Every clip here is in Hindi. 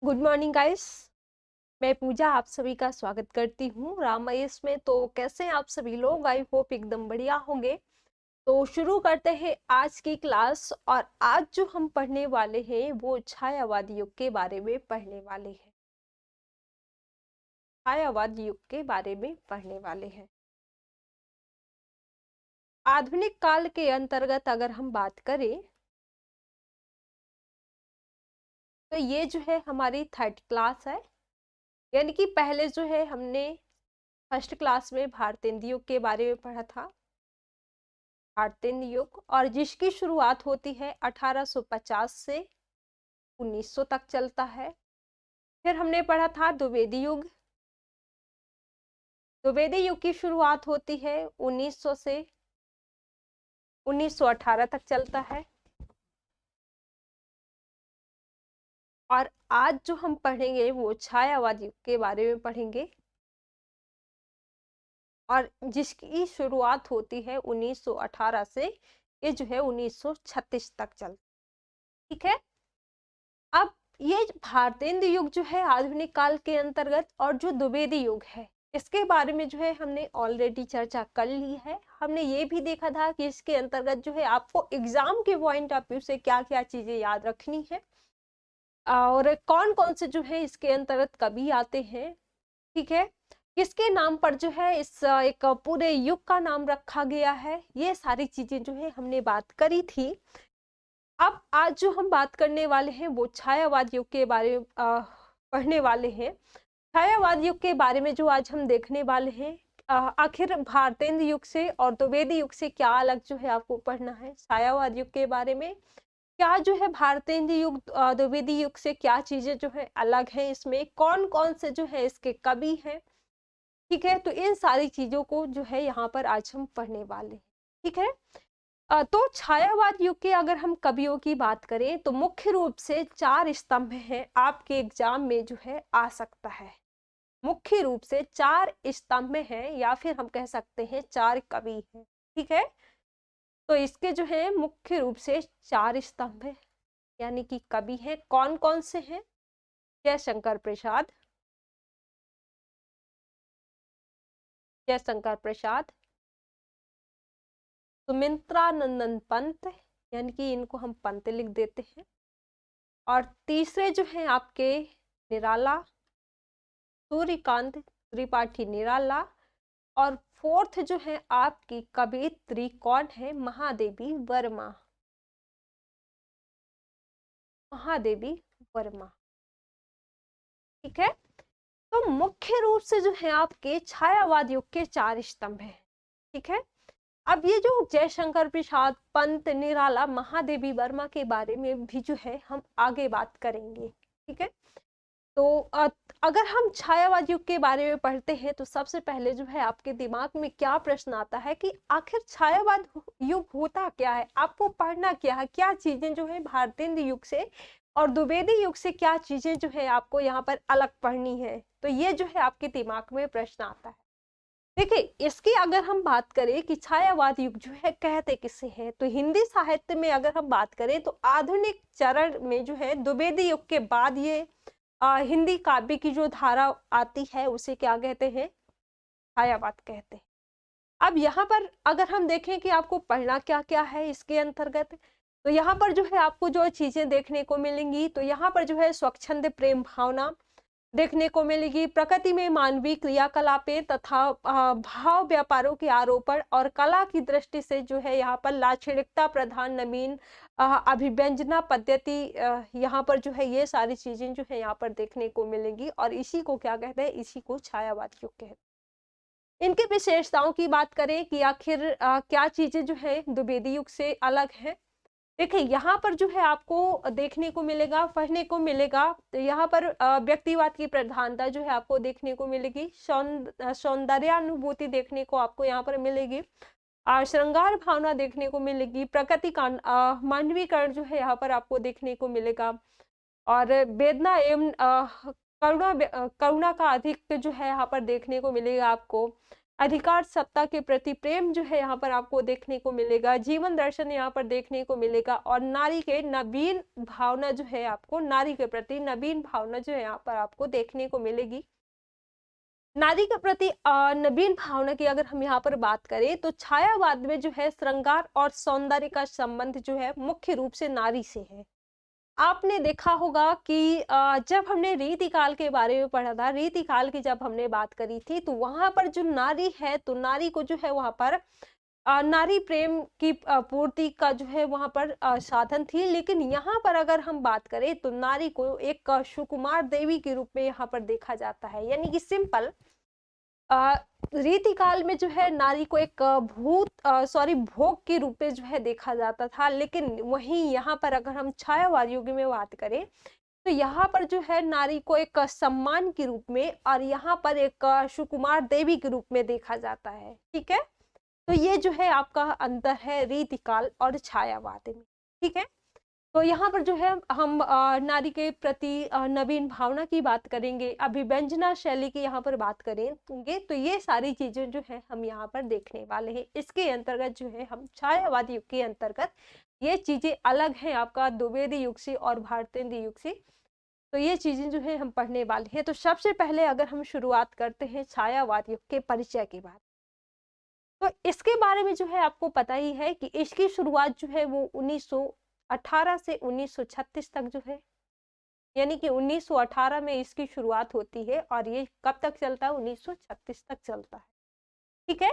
Good morning guys. मैं पूजा आप सभी का स्वागत करती हूँ रामायस में। तो कैसे हैं आप सभी लोग? आई होप एकदम बढ़िया होंगे। तो शुरू करते हैं आज की क्लास। और आज जो हम पढ़ने वाले हैं वो छायावाद युग के बारे में पढ़ने वाले हैं। छायावाद युग के बारे में पढ़ने वाले हैं। आधुनिक काल के अंतर्गत अगर हम बात करें तो ये जो है हमारी थर्ड क्लास है। यानी कि पहले जो है हमने फर्स्ट क्लास में भारतेंदु युग के बारे में पढ़ा था, भारतेंदु युग, और जिसकी शुरुआत होती है 1850 से 1900 तक चलता है। फिर हमने पढ़ा था द्विवेदी युग। द्विवेदी युग की शुरुआत होती है 1900 से 1918 तक चलता है। और आज जो हम पढ़ेंगे वो छायावाद युग के बारे में पढ़ेंगे, और जिसकी शुरुआत होती है 1918 से ये जो है 1936 तक चलता है। ठीक है। अब ये भारतेंदु युग जो है आधुनिक काल के अंतर्गत, और जो द्विवेदी युग है इसके बारे में जो है हमने ऑलरेडी चर्चा कर ली है। हमने ये भी देखा था कि इसके अंतर्गत जो है आपको एग्जाम के पॉइंट ऑफ व्यू से क्या क्या चीजें याद रखनी है और कौन कौन से जो है इसके अंतर्गत कभी आते हैं। ठीक है। किसके नाम पर जो है इस एक पूरे युग का नाम रखा गया है, ये सारी चीजें जो है हमने बात करी थी। अब आज जो हम बात करने वाले हैं वो छायावाद युग के बारे में पढ़ने वाले हैं। छायावाद युग के बारे में जो आज हम देखने वाले हैं, आखिर भारतेंदु युग से और द्विवेदी युग से क्या अलग जो है आपको पढ़ना है। छायावाद युग के बारे में क्या जो है भारतेंदु युग द्विवेदी युग से क्या चीजें जो है अलग है, इसमें कौन कौन से जो है इसके कवि हैं। ठीक है। तो इन सारी चीजों को जो है यहाँ पर आज हम पढ़ने वाले हैं। ठीक है। तो छायावाद युग के अगर हम कवियों की बात करें तो मुख्य रूप से 4 स्तंभ हैं, आपके एग्जाम में जो है आ सकता है। मुख्य रूप से 4 स्तंभ हैं, या फिर हम कह सकते हैं 4 कवि हैं। ठीक है। तो इसके जो है मुख्य रूप से 4 स्तंभ है, यानी कि कवि हैं। कौन कौन से हैं? जयशंकर प्रसाद, जयशंकर प्रसाद, सुमित्रा नंदन पंत, यानी कि इनको हम पंत लिख देते हैं। और तीसरे जो हैं आपके निराला, सूर्यकांत त्रिपाठी निराला। और फोर्थ जो है आपकी कवयित्री कौन है? महादेवी वर्मा, महादेवी वर्मा। ठीक है। तो मुख्य रूप से जो है आपके छायावाद युग के 4 स्तंभ हैं। ठीक है। अब ये जो जयशंकर प्रसाद, पंत, निराला, महादेवी वर्मा के बारे में भी जो है हम आगे बात करेंगे। ठीक है। तो अगर हम छायावाद युग के बारे में पढ़ते हैं तो सबसे पहले जो है आपके दिमाग में क्या प्रश्न आता है कि आखिर छायावाद युग होता क्या है, आपको पढ़ना क्या है, क्या चीजें जो है भारतेंदु युग से और द्विवेदी युग से क्या चीजें जो है आपको यहाँ पर अलग पढ़नी है। तो ये जो है आपके दिमाग में प्रश्न आता है। देखिए, इसकी अगर हम बात करें कि छायावाद युग जो है कहते किसे हैं, तो हिंदी साहित्य में अगर हम बात करें तो आधुनिक चरण में जो है द्विवेदी युग के बाद ये हिंदी काव्य की जो धारा आती है उसे क्या कहते हैं? छायावाद कहते हैं। अब यहाँ पर अगर हम देखें कि आपको पढ़ना क्या क्या है इसके अंतर्गत, तो यहाँ पर जो है आपको जो चीजें देखने को मिलेंगी, तो यहाँ पर जो है स्वच्छंद प्रेम भावना देखने को मिलेगी, प्रकृति में मानवीय क्रियाकलापें तथा भाव व्यापारों के आरोपण, और कला की दृष्टि से जो है यहाँ पर लाक्षणिकता प्रधान नवीन अभिव्यंजना पद्धति, यहाँ पर जो है ये सारी चीजें जो है यहाँ पर देखने को मिलेंगी। और इसी को क्या कहते हैं? इसी को छायावाद युग कहते हैं। इनकी विशेषताओं की बात करें कि आखिर क्या चीजें जो है द्विवेदी युग से अलग है। देखिए, यहाँ पर जो है आपको देखने को मिलेगा, पढ़ने को मिलेगा, तो यहाँ पर व्यक्तिवाद की प्रधानता जो है आपको देखने को मिलेगी, सौंदर्यानुभूति देखने को आपको यहाँ पर मिलेगी, श्रृंगार भावना देखने को मिलेगी, प्रकृति का मानवीकरण जो है यहाँ पर आपको देखने को मिलेगा, और वेदना एवं करुणा का अधिक जो है यहाँ पर देखने को मिलेगा आपको। अधिकार सत्ता के प्रति प्रेम जो है यहाँ पर आपको देखने को मिलेगा, जीवन दर्शन यहाँ पर देखने को मिलेगा, और नारी के नवीन भावना जो है आपको, नारी के प्रति नवीन भावना जो है यहाँ पर आपको देखने को मिलेगी। नारी के प्रति नवीन भावना की अगर हम यहाँ पर बात करें तो छायावाद में जो है श्रृंगार और सौंदर्य का संबंध जो है मुख्य रूप से नारी से है। आपने देखा होगा कि जब हमने रीतिकाल के बारे में पढ़ा था, रीतिकाल की जब हमने बात करी थी, तो वहां पर जो नारी है, तो नारी को जो है वहां पर नारी प्रेम की पूर्ति का जो है वहां पर साधन थी। लेकिन यहाँ पर अगर हम बात करें तो नारी को एक सुकुमार देवी के रूप में यहाँ पर देखा जाता है। यानी कि सिंपल रीतिकाल में जो है नारी को एक भोग के रूप में जो है देखा जाता था। लेकिन वहीं यहाँ पर अगर हम छायावाद युग में बात करें तो यहाँ पर जो है नारी को एक सम्मान के रूप में और यहाँ पर एक सुकुमार देवी के रूप में देखा जाता है। ठीक है, तो ये जो है आपका अंतर है रीतिकाल और छायावाद में। ठीक है, तो यहाँ पर जो है हम नारी के प्रति नवीन भावना की बात करेंगे, अभिव्यंजना शैली की यहाँ पर बात करेंगे। तो ये सारी चीजें जो है हम यहाँ पर देखने वाले हैं। इसके अंतर्गत जो है हम छायावाद युग के अंतर्गत ये चीजें अलग हैं आपका द्विवेदी युग से और भारतेंद्र युग से। तो ये चीजें जो है हम पढ़ने वाले हैं। तो सबसे पहले अगर हम शुरुआत करते हैं छायावाद युग के परिचय की बात, तो इसके बारे में जो है आपको पता ही है कि इसकी शुरुआत जो है वो 1918 से 1936 तक जो है, यानी कि 1918 में इसकी शुरुआत होती है और ये कब तक चलता है, 1936 तक चलता है। ठीक है,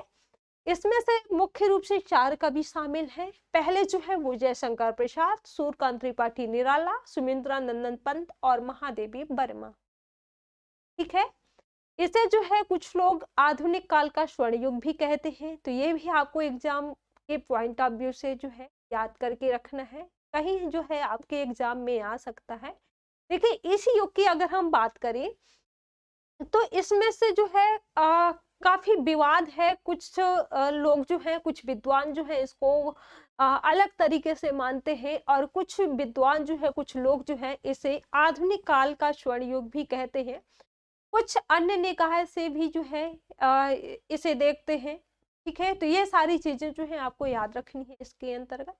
इसमें से मुख्य रूप से 4 कवि शामिल हैं। पहले जो है वो जयशंकर प्रसाद, सूर्यकांत त्रिपाठी निराला, सुमित्रा नंदन पंत और महादेवी वर्मा। ठीक है, इसे जो है कुछ लोग आधुनिक काल का स्वर्ण युग भी कहते हैं। तो ये भी आपको एग्जाम के पॉइंट ऑफ व्यू से जो है याद करके रखना है, कहीं जो है आपके एग्जाम में आ सकता है। देखिए इस युग की अगर हम बात करें तो इसमें से जो है काफी विवाद है। कुछ लोग जो है, कुछ विद्वान जो है इसको अलग तरीके से मानते हैं, और कुछ विद्वान जो है, कुछ लोग जो है इसे आधुनिक काल का स्वर्ण युग भी कहते हैं। कुछ अन्य निकाय से भी जो है इसे देखते हैं। ठीक है, तो ये सारी चीजें जो है आपको याद रखनी है इसके अंतर्गत।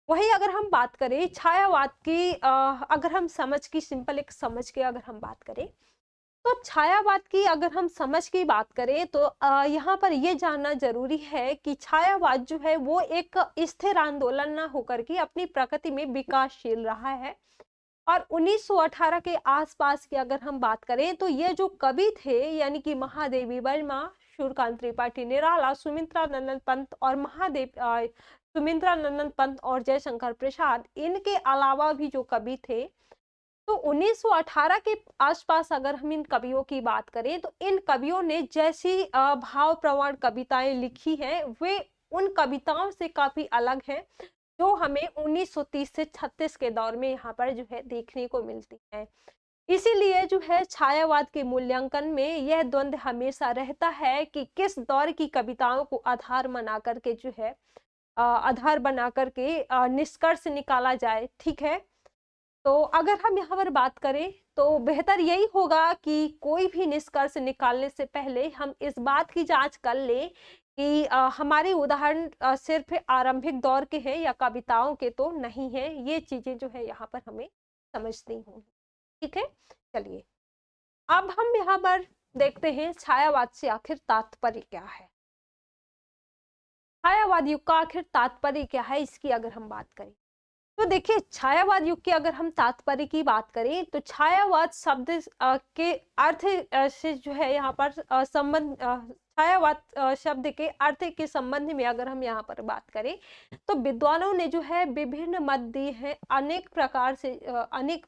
वही अगर हम बात करें छायावाद की, अगर हम समझ की, सिंपल एक समझ के अगर हम बात करें तो छायावाद की अगर हम समझ की बात करें तो यहाँ पर ये जानना जरूरी है कि छायावाद जो है वो एक स्थिर आंदोलन ना होकर के अपनी प्रकृति में विकासशील रहा है। और 1918 के आसपास की अगर हम बात करें तो ये जो कवि थे, यानी कि महादेवी वर्मा, सूर्यकांत त्रिपाठी निराला, सुमित्रा नंदन पंत और जयशंकर प्रसाद, इनके अलावा भी जो कवि थे, तो 1918 के आसपास अगर हम इन कवियों की बात करें तो इन कवियों ने जैसी भाव प्रवण कविताएं लिखी हैं वे उन कविताओं से काफी अलग हैं जो हमें 1930 से 36 के दौर में यहाँ पर जो है देखने को मिलती है। इसीलिए जो है छायावाद के मूल्यांकन में यह द्वंद्व हमेशा रहता है कि किस दौर की कविताओं को आधार बना करके जो है आधार बना करके निष्कर्ष निकाला जाए। ठीक है, तो अगर हम यहाँ पर बात करें तो बेहतर यही होगा कि कोई भी निष्कर्ष निकालने से पहले हम इस बात की जांच कर लें कि हमारे उदाहरण सिर्फ आरंभिक दौर के हैं या कविताओं के तो नहीं है। ये चीजें जो है यहाँ पर हमें समझनी होंगी। ठीक है, चलिए अब हम यहाँ पर देखते हैं छायावाद से आखिर तात्पर्य क्या है। छायावाद युग का आखिर तात्पर्य क्या है, इसकी अगर हम बात करें तो देखिए छायावाद युग की अगर हम तात्पर्य की बात करें तो छायावाद शब्द के अर्थ से जो है यहाँ पर संबंध, छायावाद शब्द के अर्थ के संबंध में अगर हम यहाँ पर बात करें तो विद्वानों ने जो है विभिन्न मत दिए हैं, अनेक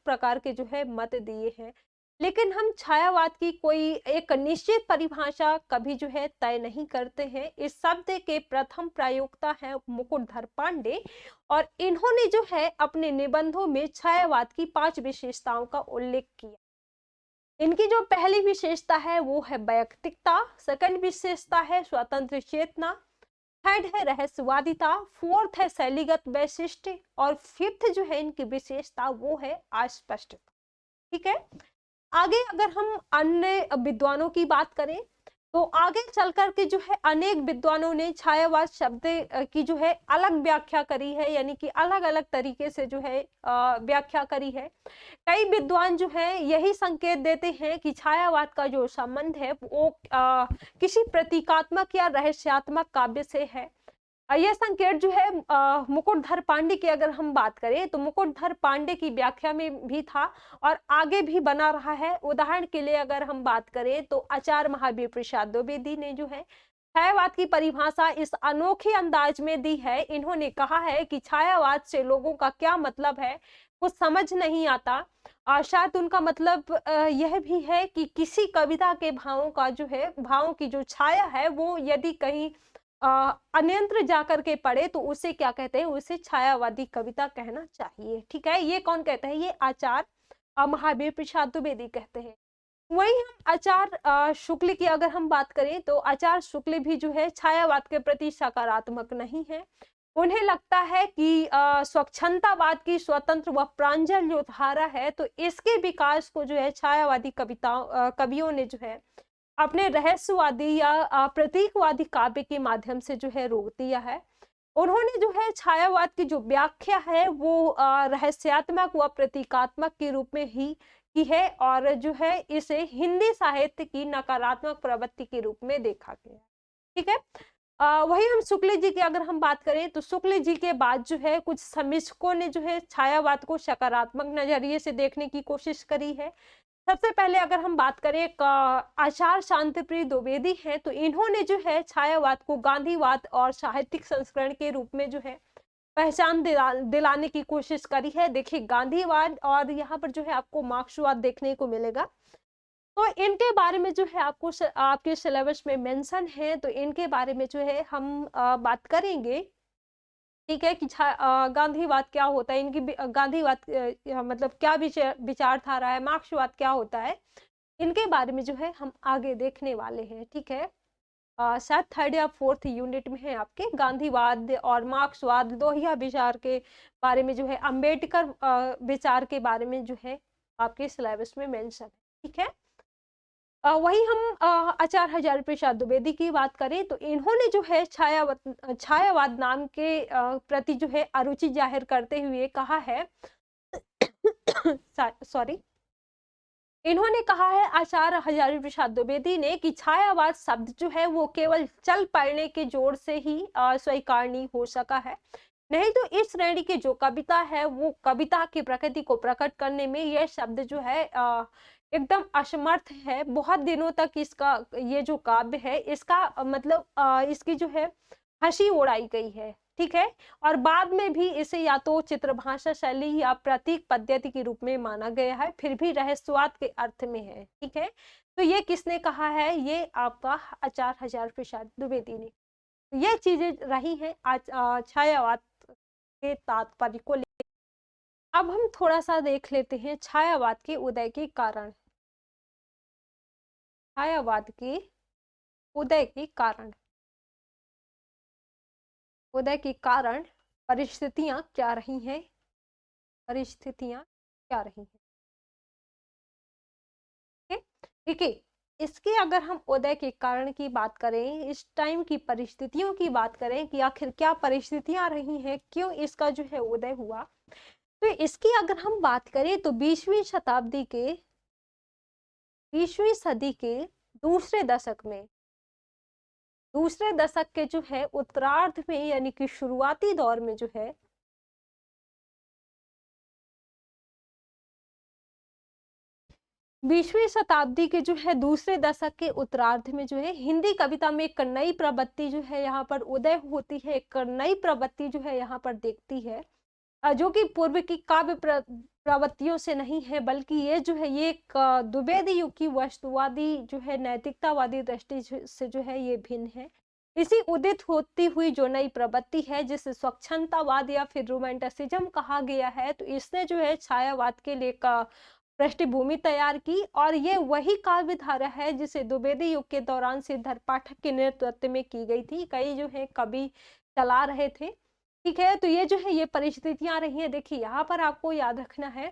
प्रकार के जो है मत दिए हैं। लेकिन हम छायावाद की कोई एक निश्चित परिभाषा कभी जो है तय नहीं करते हैं। इस शब्द के प्रथम प्रयोक्ता है मुकुटधर पांडे, और इन्होंने जो है अपने निबंधों में छायावाद की 5 विशेषताओं का उल्लेख किया। इनकी जो पहली विशेषता है वो है वैयक्तिकता, सेकंड विशेषता है स्वतंत्र चेतना, थर्ड है रहस्यवादिता, फोर्थ है शैलीगत वैशिष्ट्य, और फिफ्थ जो है इनकी विशेषता वो है अस्पष्टता। ठीक है, आगे अगर हम अन्य विद्वानों की बात करें तो आगे चल कर के जो है अनेक विद्वानों ने छायावाद शब्द की जो है अलग व्याख्या करी है, यानी कि अलग अलग तरीके से जो है व्याख्या करी है। कई विद्वान जो है यही संकेत देते हैं कि छायावाद का जो संबंध है वो किसी प्रतीकात्मक या रहस्यात्मक काव्य से है। यह संकेत जो है मुकुटधर पांडे की अगर हम बात करें तो मुकुटधर पांडे की व्याख्या में भी था और आगे भी बना रहा है। उदाहरण के लिए अगर हम बात करें तो आचार्य महावीर प्रसाद द्विवेदी ने जो है छायावाद की परिभाषा इस अनोखे अंदाज में दी है। इन्होंने कहा है कि छायावाद से लोगों का क्या मतलब है कुछ समझ नहीं आता। शायद उनका मतलब यह भी है कि किसी कविता के भावों का जो है भावों की जो छाया है वो यदि कहीं अन्यंत्र जाकर के पढ़े तो उसे क्या कहते हैं, उसे छायावादी कविता कहना चाहिए। ठीक है, ये कौन कहते हैं, ये आचार्य महावीर प्रसाद द्विवेदी कहते हैं। वही हम आचार्य शुक्ल की अगर हम बात करें तो आचार्य शुक्ल भी जो है छायावाद के प्रति सकारात्मक नहीं है। उन्हें लगता है कि स्वच्छंदतावाद की स्वतंत्र व प्रांजल जो धारा है तो इसके विकास को जो है छायावादी कवियों ने जो है अपने रहस्यवादी या प्रतीकवादी काव्य के माध्यम से जो है रोक दिया है। उन्होंने जो है छायावाद की जो व्याख्या है वो रहस्यात्मक व प्रतीकात्मक के रूप में ही की है और जो है इसे हिंदी साहित्य की नकारात्मक प्रवृत्ति के रूप में देखा गया। ठीक है, वही हम शुक्ल जी की अगर हम बात करें तो शुक्ल जी के बाद जो है कुछ समीक्षकों ने जो है छायावाद को सकारात्मक नजरिए से देखने की कोशिश करी है। सबसे पहले अगर हम बात करें आचार्य शांतिप्रिय द्विवेदी हैं तो इन्होंने जो है छायावाद को गांधीवाद और साहित्यिक संस्करण के रूप में जो है पहचान दिलाने की कोशिश करी है। देखिए गांधीवाद और यहाँ पर जो है आपको मार्क्सवाद देखने को मिलेगा। तो इनके बारे में जो है आपको आपके सिलेबस में मेंशन है तो इनके बारे में जो है हम बात करेंगे। ठीक है कि गांधीवाद क्या होता है, इनकी गांधीवाद मतलब क्या विचारधारा है, मार्क्सवाद क्या होता है, इनके बारे में जो है हम आगे देखने वाले हैं। ठीक है, शायद 3rd या 4th यूनिट में है आपके गांधीवाद और मार्क्सवाद लोहिया विचार के बारे में जो है अंबेडकर विचार के बारे में जो है आपके सिलेबस में मेंशन है। ठीक है, वही हम आचार्य हजारी प्रसाद द्विवेदी की बात करें तो इन्होंने जो है छायावाद नाम के प्रति जो है अरुचि जाहिर करते हुए कहा है सॉरी इन्होंने कहा है आचार्य हजारी प्रसाद द्विवेदी ने कि छायावाद शब्द जो है वो केवल चल पड़ने के जोर से ही स्वीकारणी हो सका है, नहीं तो इस श्रेणी की जो कविता है वो कविता की प्रकृति को प्रकट करने में यह शब्द जो है एकदम असमर्थ है। बहुत दिनों तक इसका ये जो काव्य है इसका मतलब इसकी जो है हंसी उड़ाई गई है। ठीक है, और बाद में भी इसे या तो चित्रभाषा शैली या प्रतीक पद्धति के रूप में माना गया है, फिर भी रहस्यवाद के अर्थ में है। ठीक है, तो ये किसने कहा है, ये आपका आचार्य हजारी प्रसाद द्विवेदी ने। ये चीजें रही हैं आज छायावाद के तात्पर्य को लेकर। अब हम थोड़ा सा देख लेते हैं छायावाद के उदय के कारण। छायावाद के उदय के कारण, उदय के कारण परिस्थितियां क्या रही हैं, परिस्थितियां क्या रही हैं। ठीक है, इसके अगर हम उदय के कारण की बात करें, इस टाइम की परिस्थितियों की बात करें कि आखिर क्या परिस्थितियां रही हैं, क्यों इसका जो है उदय हुआ, तो इसकी अगर हम बात करें तो 20वीं सदी के दूसरे दशक के जो है उत्तरार्ध में यानी कि शुरुआती दौर में जो है 20वीं शताब्दी के जो है दूसरे दशक के उत्तरार्ध में जो है हिंदी कविता में एक नई प्रवृत्ति जो है यहाँ पर उदय होती है, एक नई प्रवृत्ति जो है यहाँ पर देखती है जो कि पूर्व की काव्य प्रवृत्तियों से नहीं है, बल्कि ये जो है ये एक द्विवेदी युग की वस्तुवादी जो है नैतिकतावादी दृष्टि से जो है ये भिन्न है। इसी उदित होती हुई जो नई प्रवृत्ति है जिसे स्वच्छंदतावाद या फिर रोमांटिसिज्म कहा गया है, तो इसने जो है छायावाद के लिए पृष्ठभूमि तैयार की और ये वही काव्य धारा है जिसे द्विवेदी युग के दौरान सिद्धार्थ पाठक के नेतृत्व में की गई थी। कई जो है कवि चला रहे थे। ठीक है, तो ये जो है ये परिस्थितियां रही हैं। देखिए यहाँ पर आपको याद रखना है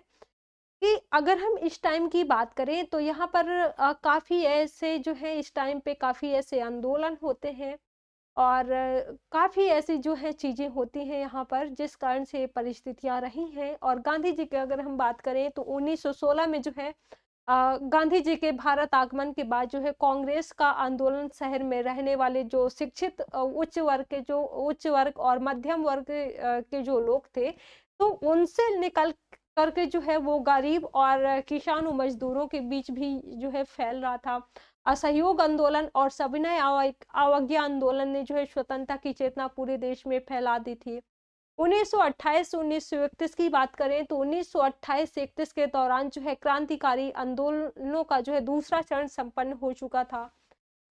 कि अगर हम इस टाइम की बात करें तो यहाँ पर काफ़ी ऐसे जो है इस टाइम पे काफ़ी ऐसे आंदोलन होते हैं और काफ़ी ऐसी जो है चीज़ें होती हैं यहाँ पर जिस कारण से परिस्थितियाँ रही हैं। और गांधी जी की अगर हम बात करें तो 1916 में जो है गांधी जी के भारत आगमन के बाद जो है कांग्रेस का आंदोलन शहर में रहने वाले जो शिक्षित उच्च वर्ग और मध्यम वर्ग के जो लोग थे, तो उनसे निकल करके जो है वो गरीब और किसानों मजदूरों के बीच भी जो है फैल रहा था। असहयोग आंदोलन और सविनय अवज्ञा आंदोलन ने जो है स्वतंत्रता की चेतना पूरे देश में फैला दी थी। 1928 से 1931 की बात करें तो 1928 से 31 के दौरान जो है क्रांतिकारी आंदोलनों का जो है दूसरा चरण संपन्न हो चुका था।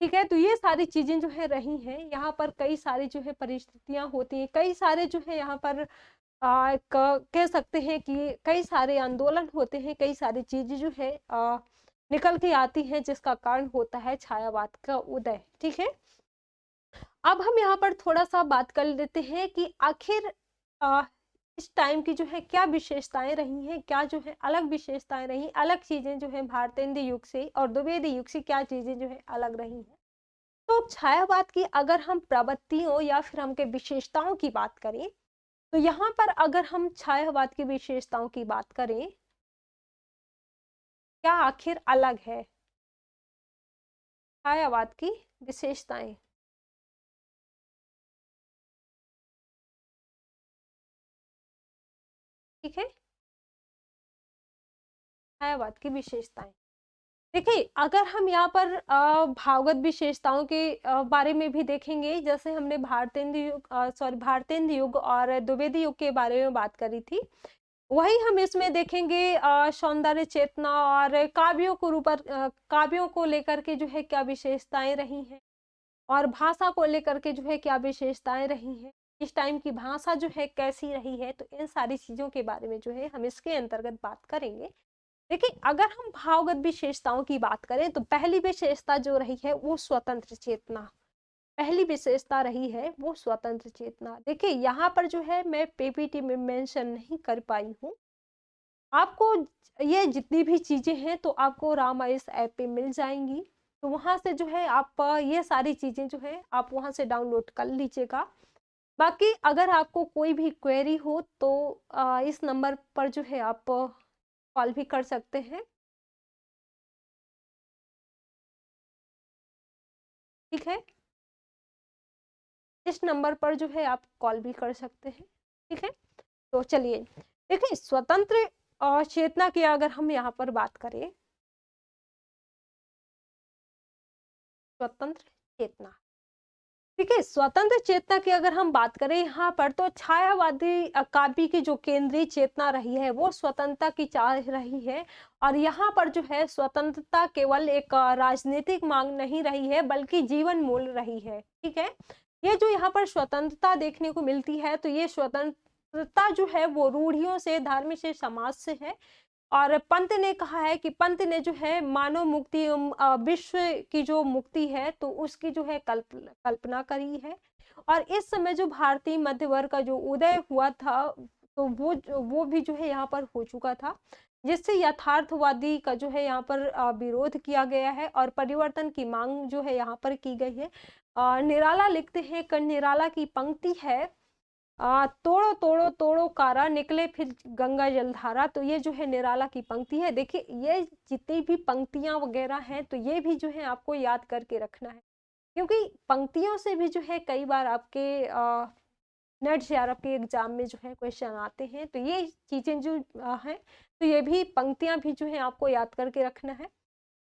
ठीक है, तो ये सारी चीजें जो है रही हैं। यहाँ पर कई सारी जो है परिस्थितियां होती हैं, कई सारे जो है यहाँ पर कह सकते हैं कि कई सारे आंदोलन होते हैं, कई सारी चीजें जो है निकल के आती हैं जिसका कारण होता है छायावाद का उदय। ठीक है, अब हम यहाँ पर थोड़ा सा बात कर लेते हैं कि आखिर इस टाइम की जो है क्या विशेषताएं रही हैं, क्या जो है अलग विशेषताएं रही, अलग चीजें जो है भारतेंदु युग से और द्विवेदी युग से क्या चीजें जो है अलग रही हैं। तो छायावाद की अगर हम प्रवृत्तियों या फिर हम के विशेषताओं की बात करें तो यहाँ पर अगर हम छायावाद की विशेषताओं की बात करें, क्या आखिर अलग है छायावाद की विशेषताएं। ठीक है, छायावाद की विशेषताएं देखिए, अगर हम यहाँ पर भावगत विशेषताओं के बारे में भी देखेंगे, जैसे हमने भारतेंदु युग और द्विवेदी युग के बारे में बात करी थी, वही हम इसमें देखेंगे सौंदर्य चेतना और काव्यों को लेकर के जो है क्या विशेषताएं रही हैं और भाषा को लेकर के जो है क्या विशेषताएं रही हैं, इस टाइम की भाषा जो है कैसी रही है। तो इन सारी चीजों के बारे में जो है हम इसके अंतर्गत बात करेंगे। देखिए, अगर हम भावगत विशेषताओं की बात करें तो पहली विशेषता जो रही है वो स्वतंत्र चेतना, पहली विशेषता रही है वो स्वतंत्र चेतना। देखिए, यहाँ पर जो है मैं पीपीटी में मेंशन नहीं कर पाई हूँ, आपको ये जितनी भी चीजें हैं तो आपको रामायस ऐप पे मिल जाएंगी, तो वहां से जो है आप ये सारी चीजें जो है आप वहां से डाउनलोड कर लीजिएगा। बाकी अगर आपको कोई भी क्वेरी हो तो इस नंबर पर जो है आप कॉल भी कर सकते हैं। ठीक है, इस नंबर पर जो है आप कॉल भी कर सकते हैं। ठीक है, तो चलिए देखिए, स्वतंत्र चेतना की अगर हम यहाँ पर बात करें, स्वतंत्र चेतना, ठीक है, स्वतंत्र चेतना की अगर हम बात करें यहाँ पर तो छायावादी काव्य की जो केंद्रीय चेतना रही है वो स्वतंत्रता की चाह रही है। और यहाँ पर जो है स्वतंत्रता केवल एक राजनीतिक मांग नहीं रही है बल्कि जीवन मूल्य रही है। ठीक है, ये जो यहाँ पर स्वतंत्रता देखने को मिलती है तो ये स्वतंत्रता जो है वो रूढ़ियों से, धर्म से, समाज से है। और पंत ने कहा है कि पंत ने जो है मानव मुक्ति विश्व की जो मुक्ति है तो उसकी जो है कल्पना करी है। और इस समय जो भारतीय मध्य वर्ग का जो उदय हुआ था तो वो भी जो है यहाँ पर हो चुका था, जिससे यथार्थवादी का जो है यहाँ पर विरोध किया गया है और परिवर्तन की मांग जो है यहाँ पर की गई है। निराला लिखते हैं, निराला की पंक्ति है, तोड़ो तोड़ो तोड़ो कारा निकले फिर गंगा जलधारा। तो ये जो है निराला की पंक्ति है। देखिए, ये जितनी भी पंक्तियां वगैरह हैं तो ये भी जो है आपको याद करके रखना है, क्योंकि पंक्तियों से भी जो है कई बार आपके नेट जेआरएफ के एग्जाम में जो है क्वेश्चन आते हैं। तो ये चीजें जो हैं तो ये भी पंक्तियां भी जो है आपको याद करके रखना है।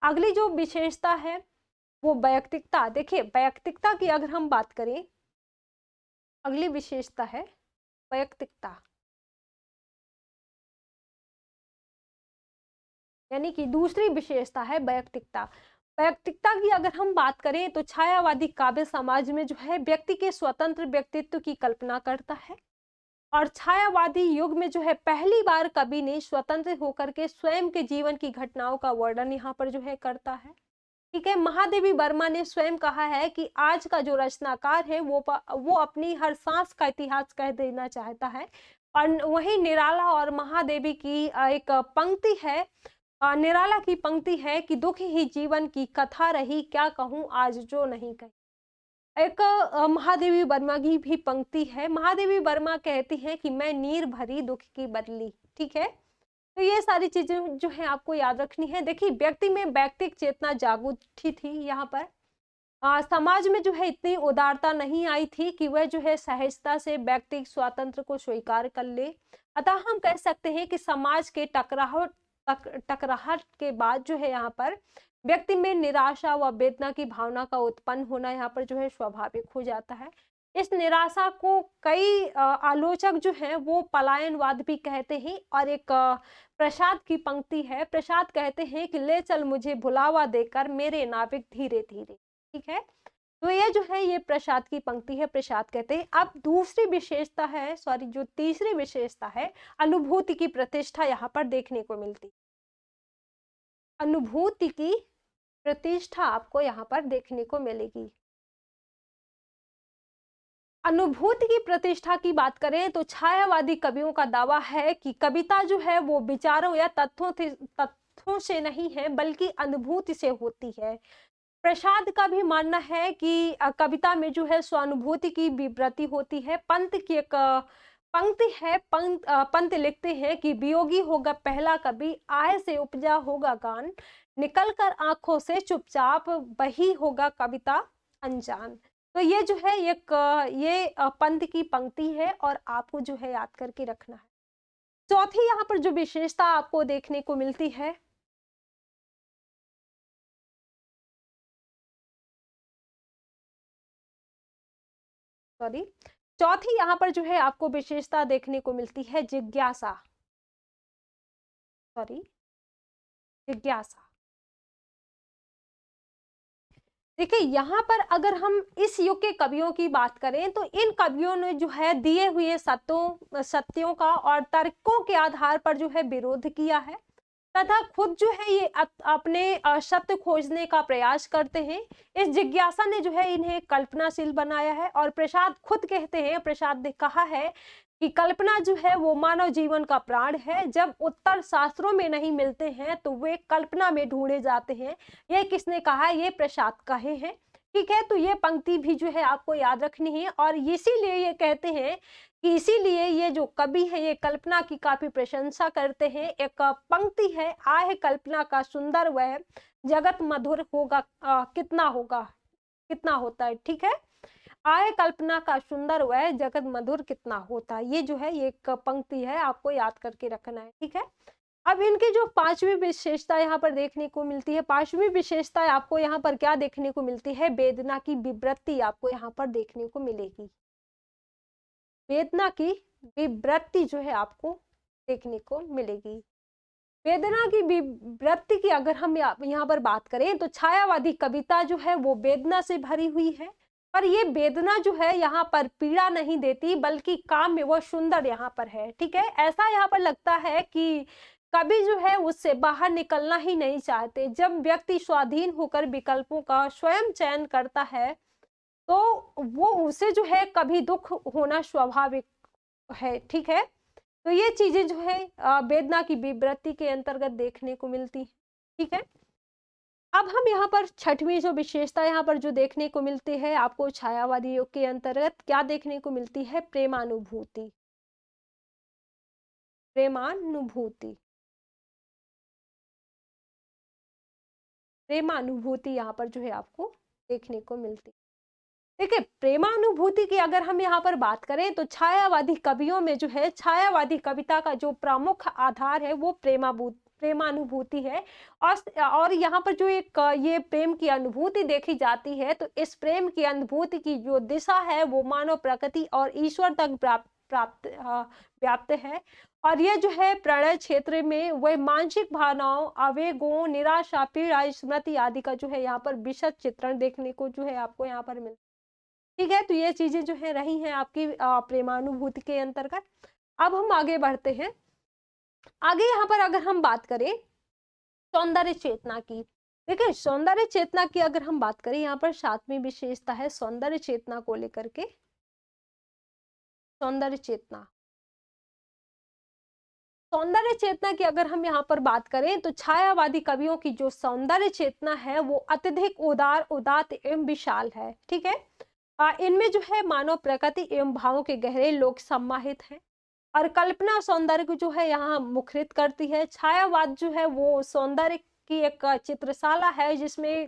अगली जो विशेषता है वो वैयक्तिकता। देखिए, वैयक्तिकता की अगर हम बात करें, अगली विशेषता है वैयक्तिकता, यानी कि दूसरी विशेषता है वैयक्तिकता। वैयक्तिकता की अगर हम बात करें तो छायावादी काव्य समाज में जो है व्यक्ति के स्वतंत्र व्यक्तित्व की कल्पना करता है। और छायावादी युग में जो है पहली बार कवि ने स्वतंत्र होकर के स्वयं के जीवन की घटनाओं का वर्णन यहाँ पर जो है करता है। ठीक है, महादेवी वर्मा ने स्वयं कहा है कि आज का जो रचनाकार है वो अपनी हर सांस का इतिहास कह देना चाहता है और वही निराला और महादेवी की एक पंक्ति है, निराला की पंक्ति है कि दुख ही जीवन की कथा रही, क्या कहूँ आज जो नहीं कही। एक महादेवी वर्मा की भी पंक्ति है। महादेवी वर्मा कहती हैं कि मैं नीर भरी दुख की बदली, ठीक है। तो ये सारी चीजें जो है आपको याद रखनी है। देखिए, व्यक्ति में व्यक्तिक चेतना जागृत थी यहाँ पर। समाज में जो है इतनी उदारता नहीं आई थी कि वह जो है सहजता से व्यक्तिक स्वातंत्र को स्वीकार कर ले। अतः हम कह सकते हैं कि समाज के टकराहट के बाद जो है यहाँ पर व्यक्ति में निराशा व वेदना की भावना का उत्पन्न होना यहाँ पर जो है स्वाभाविक हो जाता है। इस निराशा को कई आलोचक जो हैं वो पलायनवाद भी कहते हैं। और एक प्रसाद की पंक्ति है, प्रसाद कहते हैं कि ले चल मुझे भुलावा देकर मेरे नाविक धीरे धीरे, ठीक है। तो ये जो है ये प्रसाद की पंक्ति है, प्रसाद कहते हैं। अब दूसरी विशेषता है, सॉरी जो तीसरी विशेषता है, अनुभूति की प्रतिष्ठा यहाँ पर देखने को मिलती। अनुभूति की प्रतिष्ठा आपको यहाँ पर देखने को मिलेगी। अनुभूति की प्रतिष्ठा की बात करें तो छायावादी कवियों का दावा है कि कविता जो है वो विचारों या तथ्यों से नहीं है बल्कि अनुभूति से होती है। प्रसाद का भी मानना है कि कविता में जो है स्वानुभूति की विवृत्ति होती है। पंत की एक पंक्ति है, पंत लिखते हैं कि वियोगी होगा पहला कवि, आय से उपजा होगा गान, निकल कर आंखों से चुपचाप वही होगा कविता अनजान। तो ये जो है ये पंत की पंक्ति है और आपको जो है याद करके रखना है। चौथी यहाँ पर जो विशेषता आपको देखने को मिलती है, चौथी यहाँ पर जो है आपको विशेषता देखने को मिलती है जिज्ञासा, जिज्ञासा। देखिए, यहाँ पर अगर हम इस युग के कवियों की बात करें तो इन कवियों ने जो है दिए हुए सत्यों का और तर्कों के आधार पर जो है विरोध किया है तथा खुद जो है ये अपने सत्य खोजने का प्रयास करते हैं। इस जिज्ञासा ने जो है इन्हें कल्पनाशील बनाया है। और प्रसाद खुद कहते हैं, प्रसाद ने कहा है कि कल्पना जो है वो मानव जीवन का प्राण है। जब उत्तर शास्त्रों में नहीं मिलते हैं तो वे कल्पना में ढूंढे जाते हैं। ये किसने कहा है? ये प्रसाद कहे हैं, ठीक है। तो ये पंक्ति भी जो है आपको याद रखनी है। और इसीलिए ये कहते हैं कि इसीलिए ये जो कवि है ये कल्पना की काफी प्रशंसा करते हैं। एक पंक्ति है, आह कल्पना का सुंदर वह जगत मधुर होगा कितना होता है, ठीक है। आए कल्पना का सुंदर वह जगत मधुर कितना होता है। ये जो है ये एक पंक्ति है, आपको याद करके रखना है, ठीक है। अब इनकी जो पांचवी विशेषता यहाँ पर देखने को मिलती है, पांचवी विशेषता आपको यहाँ पर क्या देखने को मिलती है? वेदना की विवृत्ति आपको यहाँ पर देखने को मिलेगी। वेदना की विवृत्ति जो है आपको देखने को मिलेगी। वेदना की विवृत्ति की अगर हम यहाँ पर बात करें तो छायावादी कविता जो है वो वेदना से भरी हुई है। पर ये वेदना जो है यहाँ पर पीड़ा नहीं देती बल्कि काम्य व सुंदर यहाँ पर है, ठीक है। ऐसा यहाँ पर लगता है कि कवि जो है उससे बाहर निकलना ही नहीं चाहते। जब व्यक्ति स्वाधीन होकर विकल्पों का स्वयं चयन करता है तो वो उसे जो है कभी दुख होना स्वाभाविक है, ठीक है। तो ये चीजें जो है वेदना की विवृत्ति के अंतर्गत देखने को मिलती है, ठीक है। अब हम यहाँ पर छठवीं जो विशेषता यहाँ पर जो देखने को मिलती है आपको छायावादी योग के अंतर्गत क्या देखने को मिलती है? प्रेमानुभूति। प्रेमानुभूति, प्रेमानुभूति यहाँ पर जो है आपको देखने को मिलती है। देखिए, प्रेमानुभूति की अगर हम यहाँ पर बात करें तो छायावादी कवियों में जो है छायावादी कविता का जो प्रमुख आधार है वो प्रेमानुभूति है। और यहाँ पर जो एक ये प्रेम की अनुभूति देखी जाती है तो इस प्रेम की अनुभूति की जो दिशा है वो मानव प्रकृति और ईश्वर तक व्याप्त है। और ये जो है प्रणय क्षेत्र में वह मानसिक भावनाओं, आवेगों, निराशा, पीड़ा, स्मृति आदि का जो है यहाँ पर विशद चित्रण देखने को जो है आपको यहाँ पर मिलता है, ठीक है। तो ये चीजें जो है रही हैं आपकी प्रेमानुभूति के अंतर्गत। अब हम आगे बढ़ते हैं। आगे यहाँ पर अगर हम बात करें सौंदर्य चेतना की, देखिए सौंदर्य चेतना की अगर हम बात करें यहाँ पर सातवीं विशेषता है सौंदर्य चेतना को लेकर के। सौंदर्य चेतना, सौंदर्य चेतना की अगर हम यहाँ पर बात करें तो छायावादी कवियों की जो सौंदर्य चेतना है वो अत्यधिक उदार, उदात्त एवं विशाल है। ठीक है, इनमें जो है मानव प्रकृति एवं भावों के गहरे लोक सम्माहित हैं और कल्पना सौंदर्य को जो है यहाँ मुखरित करती है। छायावाद जो है वो सौंदर्य की एक चित्रशाला है जिसमें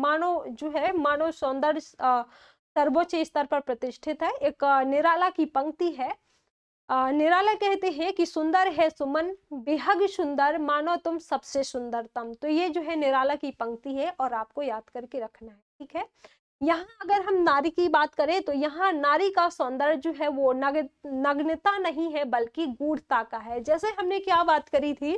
मानव जो है मानव सौंदर्य सर्वोच्च स्तर पर प्रतिष्ठित है। एक निराला की पंक्ति है, निराला कहते हैं कि सुंदर है सुमन बेहद सुंदर मानो तुम सबसे सुंदरतम। तो ये जो है निराला की पंक्ति है और आपको याद करके रखना है। ठीक है, यहाँ अगर हम नारी की बात करें तो यहाँ नारी का सौंदर्य जो है वो नग्नता नहीं है बल्कि गूढ़ता का है। जैसे हमने क्या बात करी थी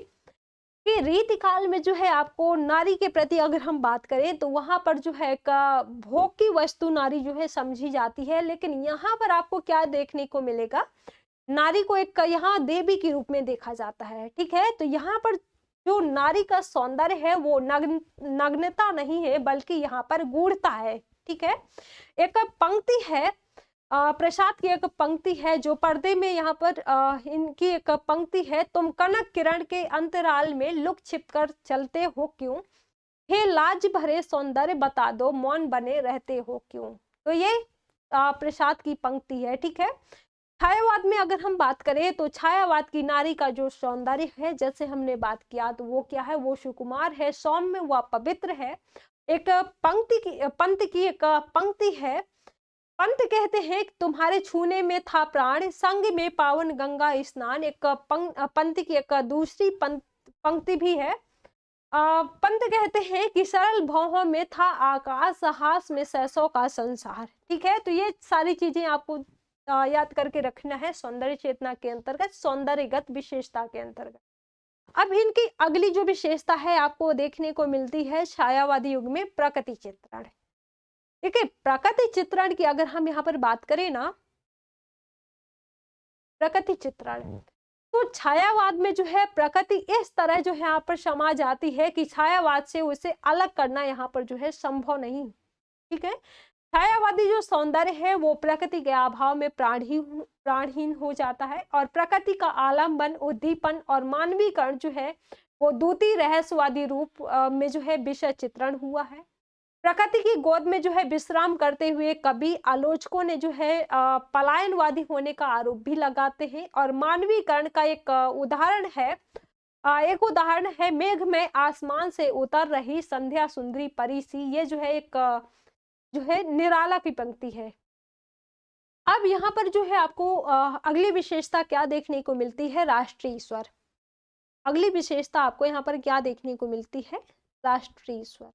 कि रीतिकाल में जो है आपको नारी के प्रति अगर हम बात करें तो वहां पर जो है भोग की वस्तु नारी जो है समझी जाती है, लेकिन यहाँ पर आपको क्या देखने को मिलेगा, नारी को एक यहाँ देवी के रूप में देखा जाता है। ठीक है, तो यहाँ पर जो नारी का सौंदर्य है वो नग्नता नहीं है बल्कि यहाँ पर गूढ़ता है। ठीक है, एक पंक्ति है प्रसाद की एक पंक्ति है जो पर्दे में यहाँ पर इनकी एक पंक्ति है, तुम कनक किरण के अंतराल में लुक छिप कर चलते हो क्यों, हे लाज भरे सौंदर्य बता दो मौन बने रहते हो क्यों। तो ये प्रसाद की पंक्ति है। ठीक है, छायावाद में अगर हम बात करें तो छायावाद की नारी का जो सौंदर्य है जैसे हमने बात किया तो वो क्या है, वो सुकुमार है, सौम्य व पवित्र है। एक पंत की एक पंक्ति है, पंत कहते हैं कि तुम्हारे छूने में था प्राण संग में पावन गंगा स्नान। एक पंत की एक दूसरी पंक्ति भी है, पंत कहते हैं कि सरल भौहों में था आकाश हास में सैसों का संसार। ठीक है, तो ये सारी चीजें आपको याद करके रखना है सौंदर्य चेतना के अंतर्गत, सौंदर्यगत विशेषता के अंतर्गत। अब इनकी अगली जो विशेषता है आपको देखने को मिलती है छायावादी युग में प्रकृति चित्रण। ठीक है, प्रकृति चित्रण की अगर हम यहाँ पर बात करें ना, प्रकृति चित्रण तो छायावाद में जो है प्रकृति इस तरह जो है यहाँ पर समा जाती है कि छायावाद से उसे अलग करना यहाँ पर जो है संभव नहीं। ठीक है, छायावादी जो सौंदर्य है वो प्रकृति के अभाव में प्राणहीन हो जाता है और प्रकृति का आलम्बन, उद्दीपन और मानवीकरण जो है वो द्वितीय रहस्यवादी रूप में जो है विषय चित्रण हुआ है। प्रकृति की गोद में जो है विश्राम करते हुए कभी आलोचकों ने जो है पलायनवादी होने का आरोप भी लगाते हैं और मानवीकरण का एक उदाहरण है मेघ में आसमान से उतर रही संध्या सुंदरी परी सी। ये जो है एक जो है निराला की पंक्ति है। अब यहाँ पर जो है आपको अगली विशेषता क्या देखने को मिलती है, राष्ट्रीय स्वर। अगली विशेषता आपको यहाँ पर क्या देखने को मिलती है, राष्ट्रीय स्वर।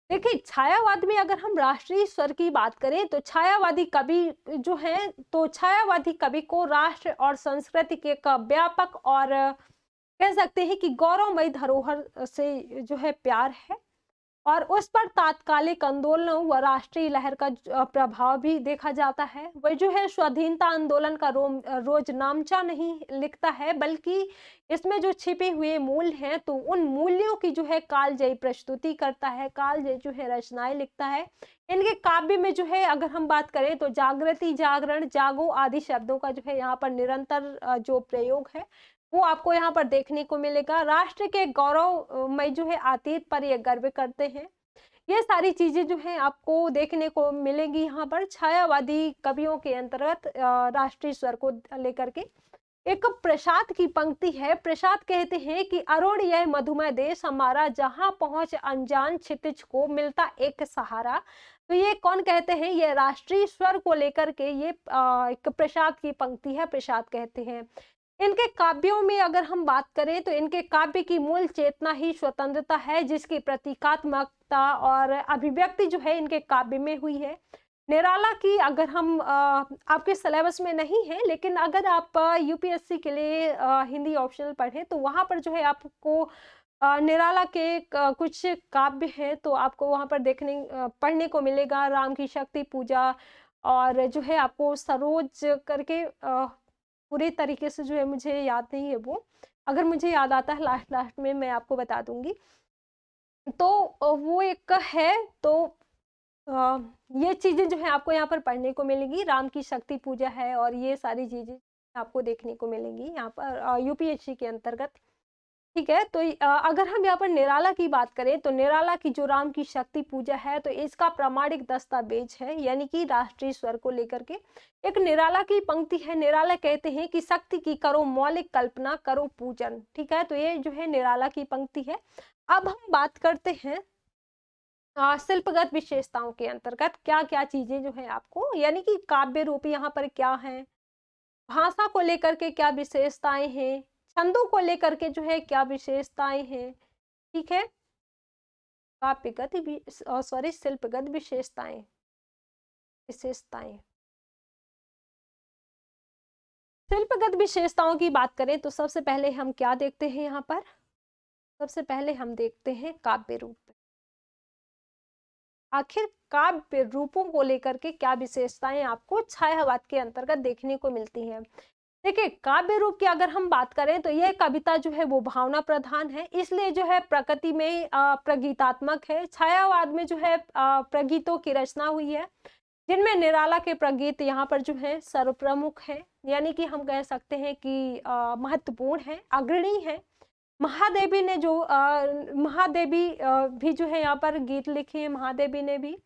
देखिए छायावाद में अगर हम राष्ट्रीय स्वर की बात करें तो छायावादी कवि जो है, तो छायावादी कवि को राष्ट्र और संस्कृति के एक व्यापक और कह सकते हैं कि गौरवमयी धरोहर से जो है प्यार है और उस पर तात्कालिक आंदोलनों व राष्ट्रीय लहर का प्रभाव भी देखा जाता है। वह जो है स्वाधीनता आंदोलन का रोज नामचा नहीं लिखता है बल्कि इसमें जो छिपे हुए मूल्य हैं तो उन मूल्यों की जो है कालजयी प्रस्तुति करता है, कालजयी जो है रचनाएं लिखता है। इनके काव्य में जो है अगर हम बात करें तो जागृति, जागरण, जागो आदि शब्दों का जो है यहाँ पर निरंतर जो प्रयोग है वो आपको यहाँ पर देखने को मिलेगा। राष्ट्र के गौरव में जो है अतीत पर ये गर्व करते हैं। ये सारी चीजें जो है आपको देखने को मिलेंगी यहाँ पर छायावादी कवियों के अंतर्गत राष्ट्रीय स्वर को लेकर के। एक प्रसाद की पंक्ति है, प्रसाद कहते हैं कि अरुण यह मधुमय देश हमारा जहां पहुंच अनजान क्षितिज को मिलता एक सहारा। तो ये कौन कहते हैं, ये राष्ट्रीय स्वर को लेकर के ये एक प्रसाद की पंक्ति है, प्रसाद कहते हैं। इनके काव्यों में अगर हम बात करें तो इनके काव्य की मूल चेतना ही स्वतंत्रता है जिसकी प्रतीकात्मकता और अभिव्यक्ति जो है इनके काव्य में हुई है। निराला की अगर हम आपके सिलेबस में नहीं है लेकिन अगर आप यूपीएससी के लिए हिंदी ऑप्शनल पढ़ें तो वहां पर जो है आपको निराला के कुछ काव्य हैं तो आपको वहां पर पढ़ने को मिलेगा। राम की शक्ति पूजा और जो है आपको सरोज करके पूरे तरीके से जो है मुझे याद नहीं है, वो अगर मुझे याद आता है लास्ट में मैं आपको बता दूंगी। तो वो एक है, तो ये चीजें जो है आपको यहाँ पर पढ़ने को मिलेंगी। राम की शक्ति पूजा है और ये सारी चीजें आपको देखने को मिलेंगी यहाँ पर यूपीएससी के अंतर्गत। ठीक है, तो अगर हम यहाँ पर निराला की बात करें तो निराला की जो राम की शक्ति पूजा है तो इसका प्रामाणिक दस्तावेज है, यानी कि राष्ट्रीय स्वर को लेकर के एक निराला की पंक्ति है। निराला कहते हैं कि शक्ति की करो मौलिक कल्पना, करो पूजन। ठीक है, तो ये जो है निराला की पंक्ति है। अब हम बात करते हैं शिल्पगत विशेषताओं के अंतर्गत क्या क्या चीजें जो है आपको, यानी कि काव्य रूप यहाँ पर क्या है, भाषा को लेकर के क्या विशेषताएं हैं, छंदों को लेकर के जो है क्या विशेषताएं हैं। ठीक है, काव्यगत शिल्पगत विशेषताएं शिल्पगत विशेषताओं की बात करें तो सबसे पहले हम क्या देखते हैं यहाँ पर, सबसे पहले हम देखते हैं काव्य रूप। आखिर काव्य रूपों को लेकर के क्या विशेषताएं आपको छायावाद के अंतर्गत देखने को मिलती हैं। देखिए, काव्य रूप की अगर हम बात करें तो यह कविता जो है वो भावना प्रधान है, इसलिए जो है प्रकृति में प्रगीतात्मक है। छायावाद में जो है प्रगीतों की रचना हुई है, जिनमें निराला के प्रगीत यहाँ पर जो है सर्वप्रमुख है, यानी कि हम कह सकते हैं कि महत्वपूर्ण है, अग्रणी है। महादेवी ने जो महादेवी भी जो है यहाँ पर गीत लिखे हैं, महादेवी ने भी।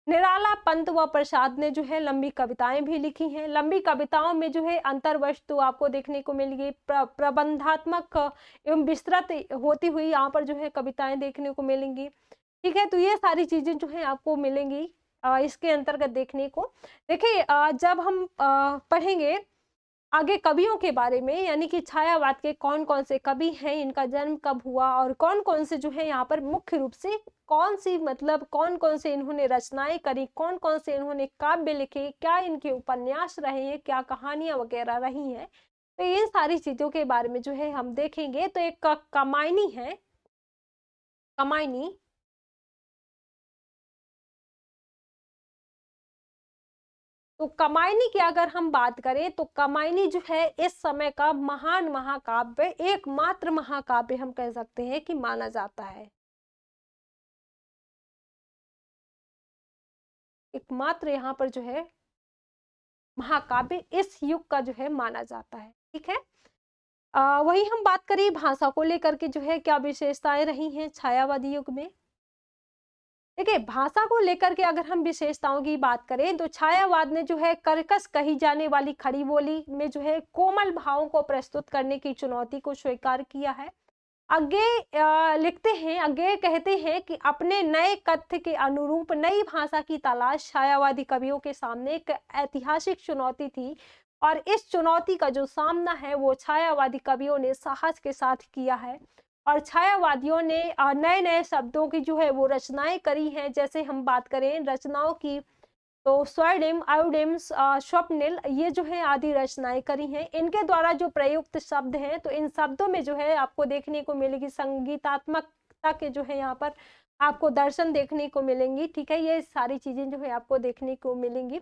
निराला, पंत व प्रसाद ने जो है लंबी कविताएं भी लिखी हैं। लंबी कविताओं में जो है अंतर वस्तु आपको देखने को मिलेगी, प्रबंधात्मक एवं विस्तृत होती हुई यहाँ पर जो है कविताएं देखने को मिलेंगी। ठीक है, तो ये सारी चीजें जो है आपको मिलेंगी इसके अंतर्गत देखने को। देखिए, जब हम पढ़ेंगे आगे कवियों के बारे में, यानी कि छायावाद के कौन कौन से कवि हैं, इनका जन्म कब हुआ और कौन कौन से जो है यहाँ पर मुख्य रूप से कौन सी मतलब कौन कौन से इन्होंने रचनाएं करी, कौन कौन से इन्होंने काव्य लिखे, क्या इनके उपन्यास रहे हैं, क्या कहानियां वगैरह रही हैं, तो ये सारी चीजों के बारे में जो है हम देखेंगे। तो एक कमायनी है, कमायनी तो कमायनी की अगर हम बात करें तो कमायनी जो है इस समय का महान महाकाव्य, एकमात्र महाकाव्य हम कह सकते हैं कि माना जाता है। एकमात्र यहाँ पर जो है महाकाव्य इस युग का जो है माना जाता है। ठीक है, वही हम बात करें भाषा को लेकर के जो है क्या विशेषताएं रही हैं छायावादी युग में। देखिए, भाषा को लेकर के अगर हम विशेषताओं की बात करें तो छायावाद ने जो है कर्कश कही जाने वाली खड़ी बोली में जो है कोमल भावों को प्रस्तुत करने की चुनौती को स्वीकार किया है। आगे लिखते हैं, आगे कहते हैं कि अपने नए कथ्य के अनुरूप नई भाषा की तलाश छायावादी कवियों के सामने एक ऐतिहासिक चुनौती थी, और इस चुनौती का जो सामना है वो छायावादी कवियों ने साहस के साथ किया है। और छायावादियों ने नए नए शब्दों की जो है वो रचनाएं करी हैं। जैसे हम बात करें रचनाओं की तो स्वर्णिम, आयोडिम्स, स्वप्निल, ये जो है आदि रचनाएं करी हैं। इनके द्वारा जो प्रयुक्त शब्द हैं तो इन शब्दों में जो है आपको देखने को मिलेगी संगीतात्मकता के जो है यहाँ पर आपको दर्शन देखने को मिलेंगी। ठीक है, ये सारी चीजें जो है आपको देखने को मिलेंगी।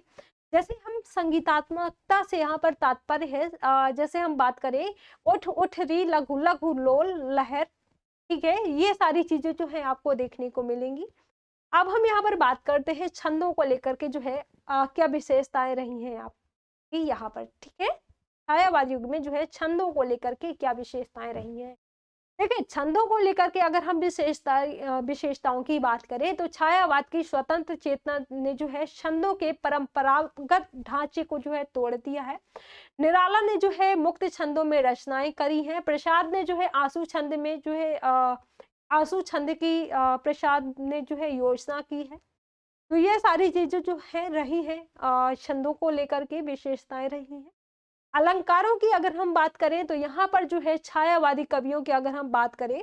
जैसे हम संगीतात्मकता से यहाँ पर तात्पर्य है, जैसे हम बात करें उठ उठ री, लघु लघु लोल लहर। ठीक है, ये सारी चीजें जो है आपको देखने को मिलेंगी। अब हम यहाँ पर बात करते हैं छंदों को लेकर के जो है क्या विशेषताएं रही हैं आपकी यहाँ पर। ठीक है, छायावाद युग में जो है छंदों को लेकर के क्या विशेषताएं रही हैं। देखिए, छंदों को लेकर के अगर हम विशेषताओं की बात करें तो छायावाद की स्वतंत्र चेतना ने जो है छंदों के परंपरागत ढांचे को जो है तोड़ दिया है। निराला ने जो है मुक्त छंदों में रचनाएं करी हैं। प्रसाद ने जो है आंसू छंद में जो है आंसू छंद की प्रसाद ने जो है योजना की है। तो ये सारी चीजें जो है रही हैं छंदों को लेकर के विशेषताएं रही हैं। अलंकारों की अगर हम बात करें तो यहाँ पर जो है छायावादी कवियों की अगर हम बात करें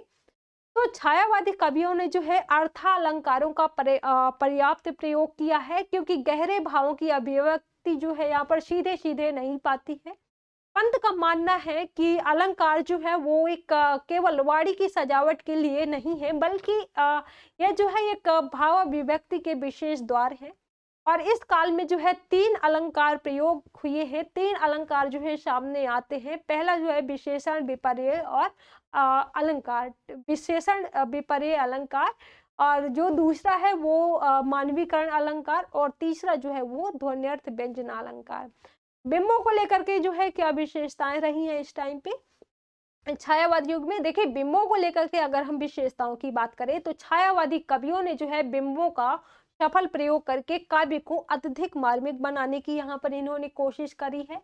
तो छायावादी कवियों ने जो है अर्थालंकारों का पर्याप्त प्रयोग किया है, क्योंकि गहरे भावों की अभिव्यक्ति जो है यहाँ पर सीधे सीधे नहीं पाती है। पंत का मानना है कि अलंकार जो है वो एक केवल वाणी की सजावट के लिए नहीं है, बल्कि यह जो है एक भाव अभिव्यक्ति के विशेष द्वार है। और इस काल में जो है 3 अलंकार प्रयोग हुए हैं, 3 अलंकार जो है सामने आते हैं। पहला जो है विशेषण, विपर्य और अलंकार। विशेषण, विपर्य, अलंकार और जो दूसरा है वो मानवीकरण अलंकार, और तीसरा जो है वो ध्वन्यर्थ व्यंजन अलंकार। बिंबों को लेकर के जो है क्या विशेषताएं रही हैं इस टाइम पे छायावाद युग में। देखिए, बिंबों को लेकर के अगर हम विशेषताओं की बात करें तो छायावादी कवियों ने जो है बिंबों का सफल प्रयोग करके काव्य को अत्यधिक मार्मिक बनाने की यहाँ पर इन्होंने कोशिश करी है।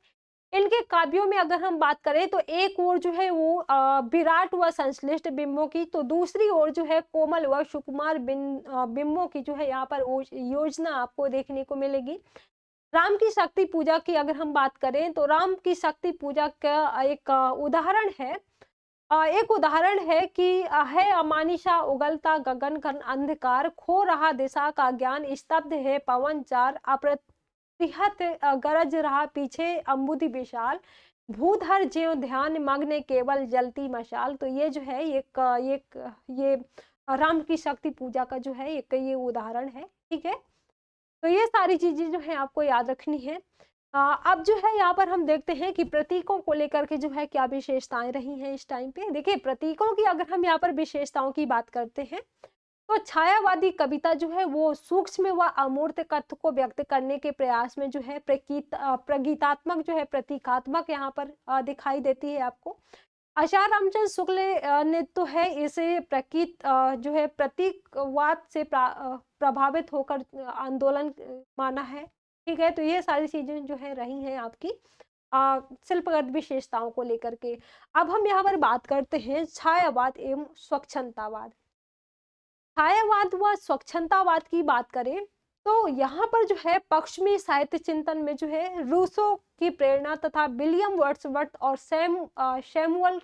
इनके काव्यों में अगर हम बात करें तो एक ओर जो है वो विराट व संश्लिष्ट बिंबों की, तो दूसरी ओर जो है कोमल व सुकुमार बिंबों की जो है यहाँ पर योजना आपको देखने को मिलेगी। राम की शक्ति पूजा की अगर हम बात करें तो राम की शक्ति पूजा का एक उदाहरण है, एक उदाहरण है कि है अमानिशा उगलता गगन घन अंधकार, खो रहा दिशा का ज्ञान, स्तब्ध है पवन चार, अप्रतिहत गरज रहा पीछे अम्बुधि विशाल, भूधर ज्यों ध्यान मग्न केवल जलती मशाल। तो ये जो है ये राम की शक्ति पूजा का जो है एक ये उदाहरण है। ठीक है, तो ये सारी चीजें जो है आपको याद रखनी है। अब जो है यहाँ पर हम देखते हैं कि प्रतीकों को लेकर के जो है क्या विशेषताएं रही हैं इस टाइम पे। देखिए, प्रतीकों की अगर हम यहाँ पर विशेषताओं की बात करते हैं तो छायावादी कविता जो है वो सूक्ष्म व अमूर्त तत्व को व्यक्त करने के प्रयास में जो है प्रगीतात्मक जो है प्रतीकात्मक यहाँ पर दिखाई देती है आपको। आचार्य रामचंद्र शुक्ल ने तो है इसे जो है प्रतीकवाद से प्रभावित होकर आंदोलन माना है। ठीक है, तो ये सारी चीजें जो है रही हैं आपकी शिल्पगत विशेषताओं को लेकर के। अब हम यहाँ पर बात करते हैं छायावाद एवं स्वच्छंदतावाद। छायावाद व स्वच्छंदतावाद की बात करें तो यहाँ पर जो है पश्चिमी साहित्य चिंतन में जो है रूसो की प्रेरणा तथा विलियम वर्ड्सवर्थ और सैमुअल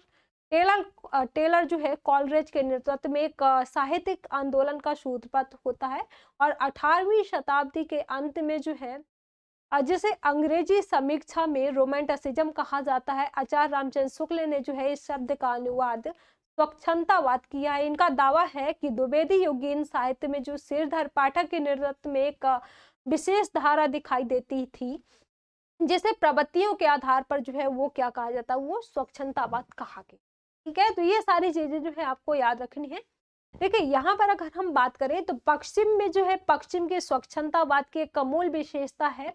टेलर जो है कॉलरेज के नेतृत्व में एक साहित्यिक आंदोलन का सूत्रपात होता है। और 18वीं शताब्दी के अंत में जो है जिसे अंग्रेजी समीक्षा में रोमांटिसिज्म कहा जाता है, आचार्य रामचंद्र शुक्ल ने जो है इस शब्द का अनुवाद स्वच्छंदतावाद किया है। इनका दावा है कि द्विवेदी युगीन साहित्य में जो सिरधर पाठक के नेतृत्व में एक विशेष धारा दिखाई देती थी, जिसे प्रवृत्तियों के आधार पर जो है वो क्या कहा जाता है, वो स्वच्छंदतावाद कहा गया। ठीक है, तो ये सारी चीजें जो है आपको याद रखनी है। देखिए, यहाँ पर अगर हम बात करें तो पश्चिम में जो है पश्चिम के स्वच्छंदतावाद की एक मूल विशेषता है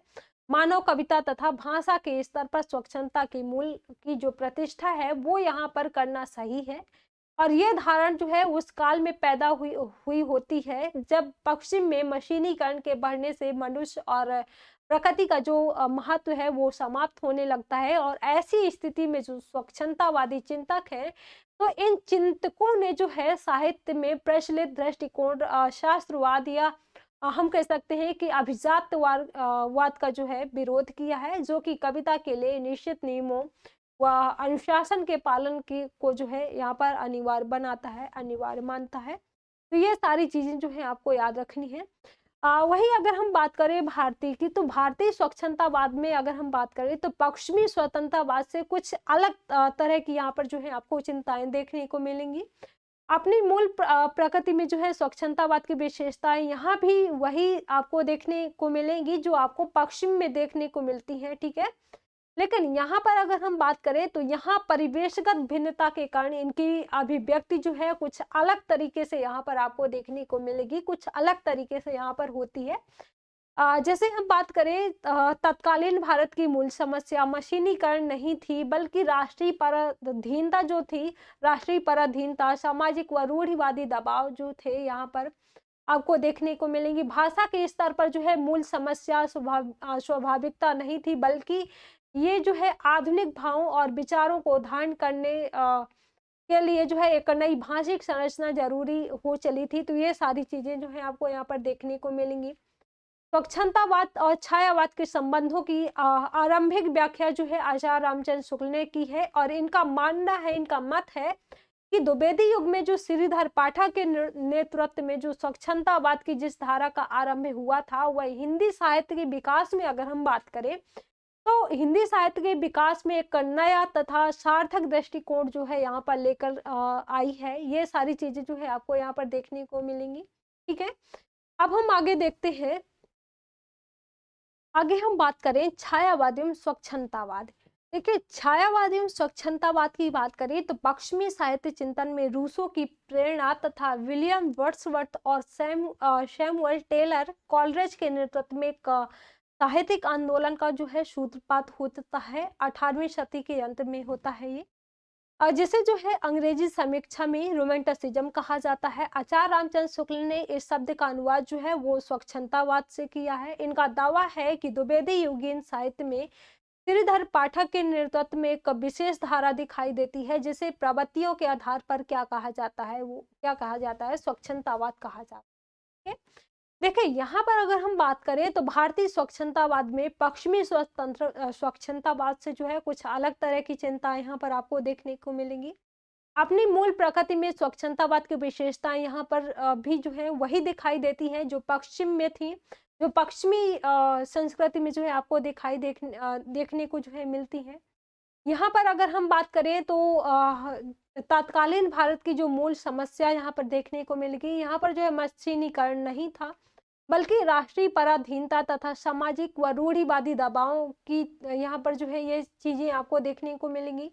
मानव कविता तथा भाषा के स्तर पर स्वच्छंदता की मूल की जो प्रतिष्ठा है वो यहाँ पर करना सही है। और ये धारणा जो है उस काल में पैदा हुई होती है जब पश्चिम में मशीनीकरण के बढ़ने से मनुष्य और प्रकृति का जो महत्व है वो समाप्त होने लगता है। और ऐसी स्थिति में जो स्वच्छंदतावादी चिंतक है तो इन चिंतकों ने जो है साहित्य में प्रचलित दृष्टिकोण शास्त्रवाद या हम कह सकते हैं कि अभिजातवाद का जो है विरोध किया है, जो कि कविता के लिए निश्चित नियमों व अनुशासन के पालन की को जो है यहाँ पर अनिवार्य बनाता है, अनिवार्य मानता है। तो ये सारी चीजें जो है आपको याद रखनी है। वही अगर हम बात करें भारतीय की तो भारतीय स्वच्छंदतावाद में अगर हम बात करें तो पश्चिमी स्वतंत्रतावाद से कुछ अलग तरह की यहाँ पर जो है आपको चिंताएं देखने को मिलेंगी। अपनी मूल प्रकृति में जो है स्वच्छंदतावाद की विशेषताएं यहाँ भी वही आपको देखने को मिलेंगी जो आपको पश्चिम में देखने को मिलती हैं। ठीक है, लेकिन यहाँ पर अगर हम बात करें तो यहाँ परिवेशगत भिन्नता के कारण इनकी अभिव्यक्ति जो है कुछ अलग तरीके से यहाँ पर आपको देखने को मिलेगी, कुछ अलग तरीके से यहाँ पर होती है। जैसे हम बात करें तत्कालीन भारत की मूल समस्या मशीनीकरण नहीं थी बल्कि राष्ट्रीय पराधीनता जो थी, राष्ट्रीय पराधीनता, सामाजिक व रूढ़िवादी दबाव जो थे यहाँ पर आपको देखने को मिलेंगी। भाषा के स्तर पर जो है मूल समस्या स्वाभाविकता नहीं थी बल्कि ये जो है आधुनिक भावों और विचारों को धारण करने के लिए जो है एक नई भाषिक संरचना जरूरी हो चली थी। तो ये सारी चीजें जो है आपको यहाँ पर देखने को मिलेंगी। स्वच्छंदतावाद और छायावाद के संबंधों की आरंभिक व्याख्या जो है आचार्य रामचंद्र शुक्ल ने की है और इनका मानना है, इनका मत है कि द्विवेदी युग में जो श्रीधर पाठक के नेतृत्व में जो स्वच्छंदतावाद की जिस धारा का आरंभ हुआ था वह हिंदी साहित्य के विकास में अगर हम बात करें तो हिंदी साहित्य के विकास में एक नया तथा सार्थक दृष्टिकोण जो है यहाँ पर लेकर आई है। ये सारी चीजें जो है आपको यहाँ पर देखने को मिलेंगी। ठीक है, अब हम आगे देखते हैं, आगे हम बात करें छायावाद एवं स्वच्छंदतावाद। देखिए, छायावाद एवं स्वच्छंदतावाद की बात करें तो पश्चिमी साहित्य चिंतन में रूसो की प्रेरणा तथा विलियम वर्ड्सवर्थ और सैमुअल टेलर कॉलरेज के नेतृत्व में एक साहित्यिक आंदोलन का जो है सूत्रपात होता है। 18वीं शती के अंत में होता है ये, जिसे जो है अंग्रेजी समीक्षा में रोमांटिसिज्म कहा जाता है। आचार्य रामचंद्र शुक्ल ने इस शब्द का अनुवाद जो है वो स्वच्छंदतावाद से किया है। इनका दावा है कि द्विवेदी युगीन साहित्य में श्रीधर पाठक के नेतृत्व में एक विशेष धारा दिखाई देती है, जिसे प्रवृत्तियों के आधार पर क्या कहा जाता है, वो क्या कहा जाता है, स्वच्छंदतावाद कहा जाता है। देखिए, यहाँ पर अगर हम बात करें तो भारतीय स्वच्छंदतावाद में पश्चिमी स्वच्छंदतावाद से जो है कुछ अलग तरह की चिंताएं यहाँ पर आपको देखने को मिलेंगी। अपनी मूल प्रकृति में स्वच्छंदतावाद की विशेषताएं यहाँ पर भी जो है वही दिखाई देती हैं जो पश्चिम में थी, जो पश्चिमी संस्कृति में जो है आपको देखने को जो है मिलती है। यहाँ पर अगर हम बात करें तो तत्कालीन भारत की जो मूल समस्या यहाँ पर देखने को मिलेगी, यहाँ पर जो है मशीनीकरण नहीं था, बल्कि राष्ट्रीय पराधीनता तथा सामाजिक व रूढ़िवादी दबावों की यहाँ पर जो है ये चीजें आपको देखने को मिलेंगी।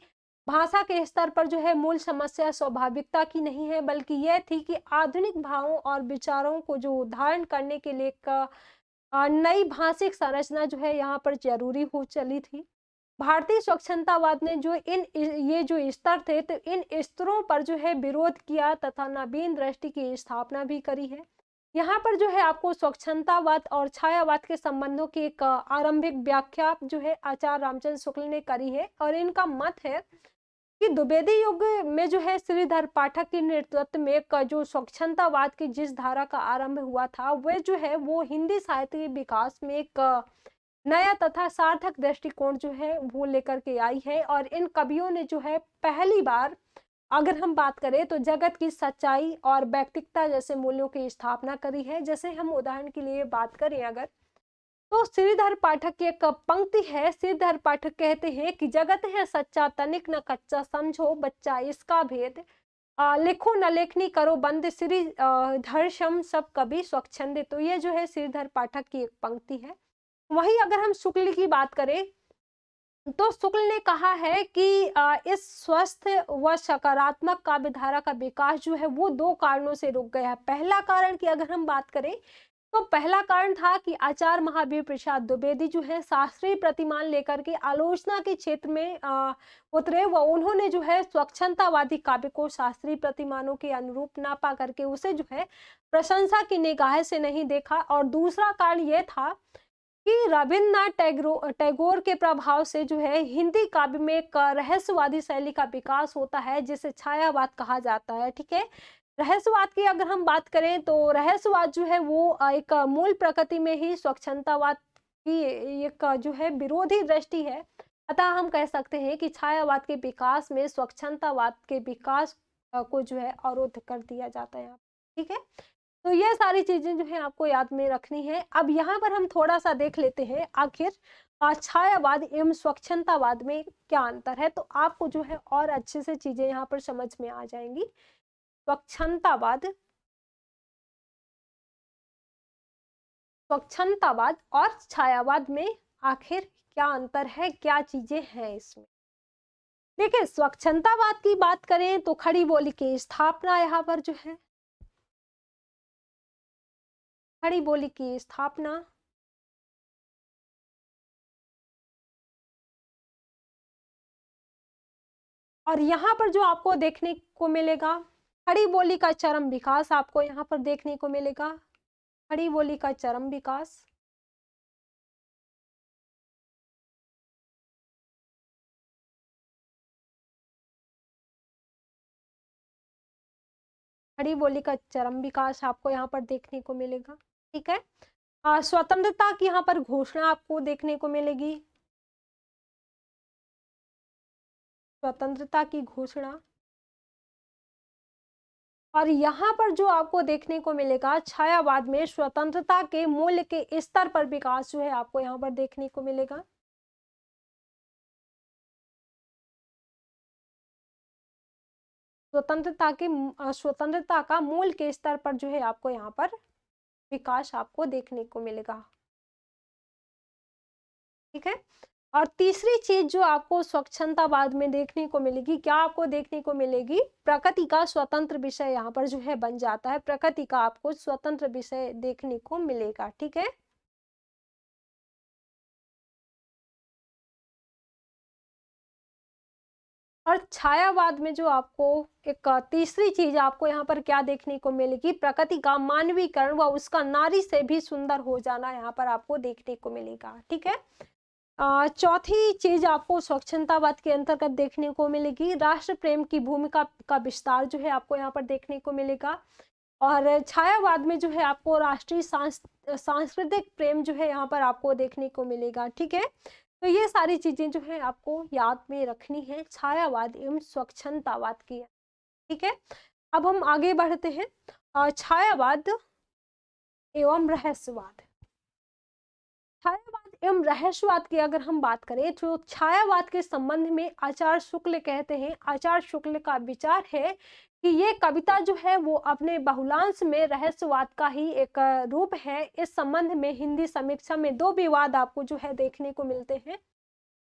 भाषा के स्तर पर जो है मूल समस्या स्वाभाविकता की नहीं है, बल्कि यह थी कि आधुनिक भावों और विचारों को जो धारण करने के लिए एक नई भाषिक संरचना जो है यहाँ पर जरूरी हो चली थी। भारतीय स्वच्छंदतावाद ने जो ये जो स्तर थे तो इन स्तरों पर जो है विरोध किया तथा नवीन दृष्टि की स्थापना भी करी है। यहाँ पर जो है आपको स्वच्छंदतावाद और छायावाद के संबंधों की एक आरंभिक व्याख्या जो है आचार्य रामचंद्र शुक्ल ने करी है, और इनका मत है कि द्विवेदी युग में जो है श्रीधर पाठक के नेतृत्व में एक जो स्वच्छंदतावाद की जिस धारा का आरंभ हुआ था वह जो है वो हिंदी साहित्य के विकास में एक नया तथा सार्थक दृष्टिकोण जो है वो लेकर के आई है। और इन कवियों ने जो है पहली बार अगर हम बात करें तो जगत की सच्चाई और व्यक्तिकता जैसे मूल्यों की स्थापना करी है। जैसे हम उदाहरण के लिए बात करें अगर, तो श्रीधर पाठक की एक पंक्ति है। श्रीधर पाठक कहते हैं कि जगत है सच्चा तनिक न कच्चा, समझो बच्चा इसका भेद, लिखो न लेखनी करो बंद, श्री धर्षम सब कवि स्वच्छंद। तो ये जो है श्रीधर पाठक की एक पंक्ति है। वहीं अगर हम शुक्ल की बात करें तो शुक्ल ने कहा है कि इस स्वस्थ व सकारात्मक काव्यधारा का विकास जो है वो दो कारणों से रुक गया है। पहला कारण की अगर हम बात करें तो पहला कारण था कि आचार्य महावीर प्रसाद द्विवेदी जो है शास्त्रीय प्रतिमान लेकर के आलोचना के क्षेत्र में उतरे व उन्होंने जो है स्वच्छंदतावादी काव्य को शास्त्रीय प्रतिमानों के अनुरूप ना पा करके उसे जो है प्रशंसा की निगाह से नहीं देखा। और दूसरा कारण यह था कि रविन्द्रनाथ टैगोर के प्रभाव से जो है हिंदी काव्य में एक रहस्यवादी शैली का विकास होता है जिसे छायावाद कहा जाता है। ठीक है, रहस्यवाद की अगर हम बात करें तो रहस्यवाद जो है वो एक मूल प्रकृति में ही स्वच्छंदतावाद की एक जो है विरोधी दृष्टि है। अतः हम कह सकते हैं कि छायावाद के विकास में स्वच्छंदतावाद के विकास को जो है अवरुद्ध कर दिया जाता है। ठीक है, तो ये सारी चीजें जो है आपको याद में रखनी है। अब यहाँ पर हम थोड़ा सा देख लेते हैं आखिर छायावाद एवं स्वच्छंदतावाद में क्या अंतर है, तो आपको जो है और अच्छे से चीजें यहाँ पर समझ में आ जाएंगी। स्वच्छंदतावाद और छायावाद में आखिर क्या अंतर है, क्या चीजें हैं इसमें। देखिए, स्वच्छंदतावाद की बात करें तो खड़ी बोली की स्थापना यहाँ पर जो है खड़ी बोली की स्थापना, और यहाँ पर जो आपको देखने को मिलेगा खड़ी बोली का चरम विकास आपको यहाँ पर देखने को मिलेगा। खड़ी बोली का चरम विकास, खड़ी बोली का चरम विकास आपको यहाँ पर देखने को मिलेगा। ठीक है, स्वतंत्रता की यहाँ पर घोषणा आपको देखने को मिलेगी, स्वतंत्रता की घोषणा। और यहाँ पर जो आपको देखने को मिलेगा छायावाद में स्वतंत्रता के मूल्य के स्तर पर विकास जो है आपको यहाँ पर देखने को मिलेगा। स्वतंत्रता का मूल के स्तर पर जो है आपको यहाँ पर विकास आपको देखने को मिलेगा। ठीक है, और तीसरी चीज जो आपको स्वच्छंदतावाद में देखने को मिलेगी, क्या आपको देखने को मिलेगी, प्रकृति का स्वतंत्र विषय यहाँ पर जो है बन जाता है, प्रकृति का आपको स्वतंत्र विषय देखने को मिलेगा। ठीक है, और छायावाद में जो आपको एक तीसरी चीज आपको यहाँ पर क्या देखने को मिलेगी, प्रकृति का मानवीकरण व उसका नारी से भी सुंदर हो जाना यहाँ पर आपको देखने को मिलेगा। ठीक है, चौथी चीज आपको स्वच्छंदतावाद के अंतर्गत देखने को मिलेगी, राष्ट्र प्रेम की भूमिका का विस्तार जो है आपको यहाँ पर देखने को मिलेगा। और छायावाद में जो है आपको राष्ट्रीय सांस्कृतिक प्रेम जो है यहाँ पर आपको देखने को मिलेगा। ठीक है, तो ये सारी चीजें जो है आपको याद में रखनी है छायावाद एवं स्वच्छंदतावाद की। ठीक है, अब हम आगे बढ़ते हैं, छायावाद एवं रहस्यवाद। छायावाद एवं रहस्यवाद की अगर हम बात करें तो छायावाद के संबंध में आचार्य शुक्ल कहते हैं, आचार्य शुक्ल का विचार है कि ये कविता जो है वो अपने बहुलांश में रहस्यवाद का ही एक रूप है। इस संबंध में हिंदी समीक्षा में दो विवाद आपको जो है देखने को मिलते हैं।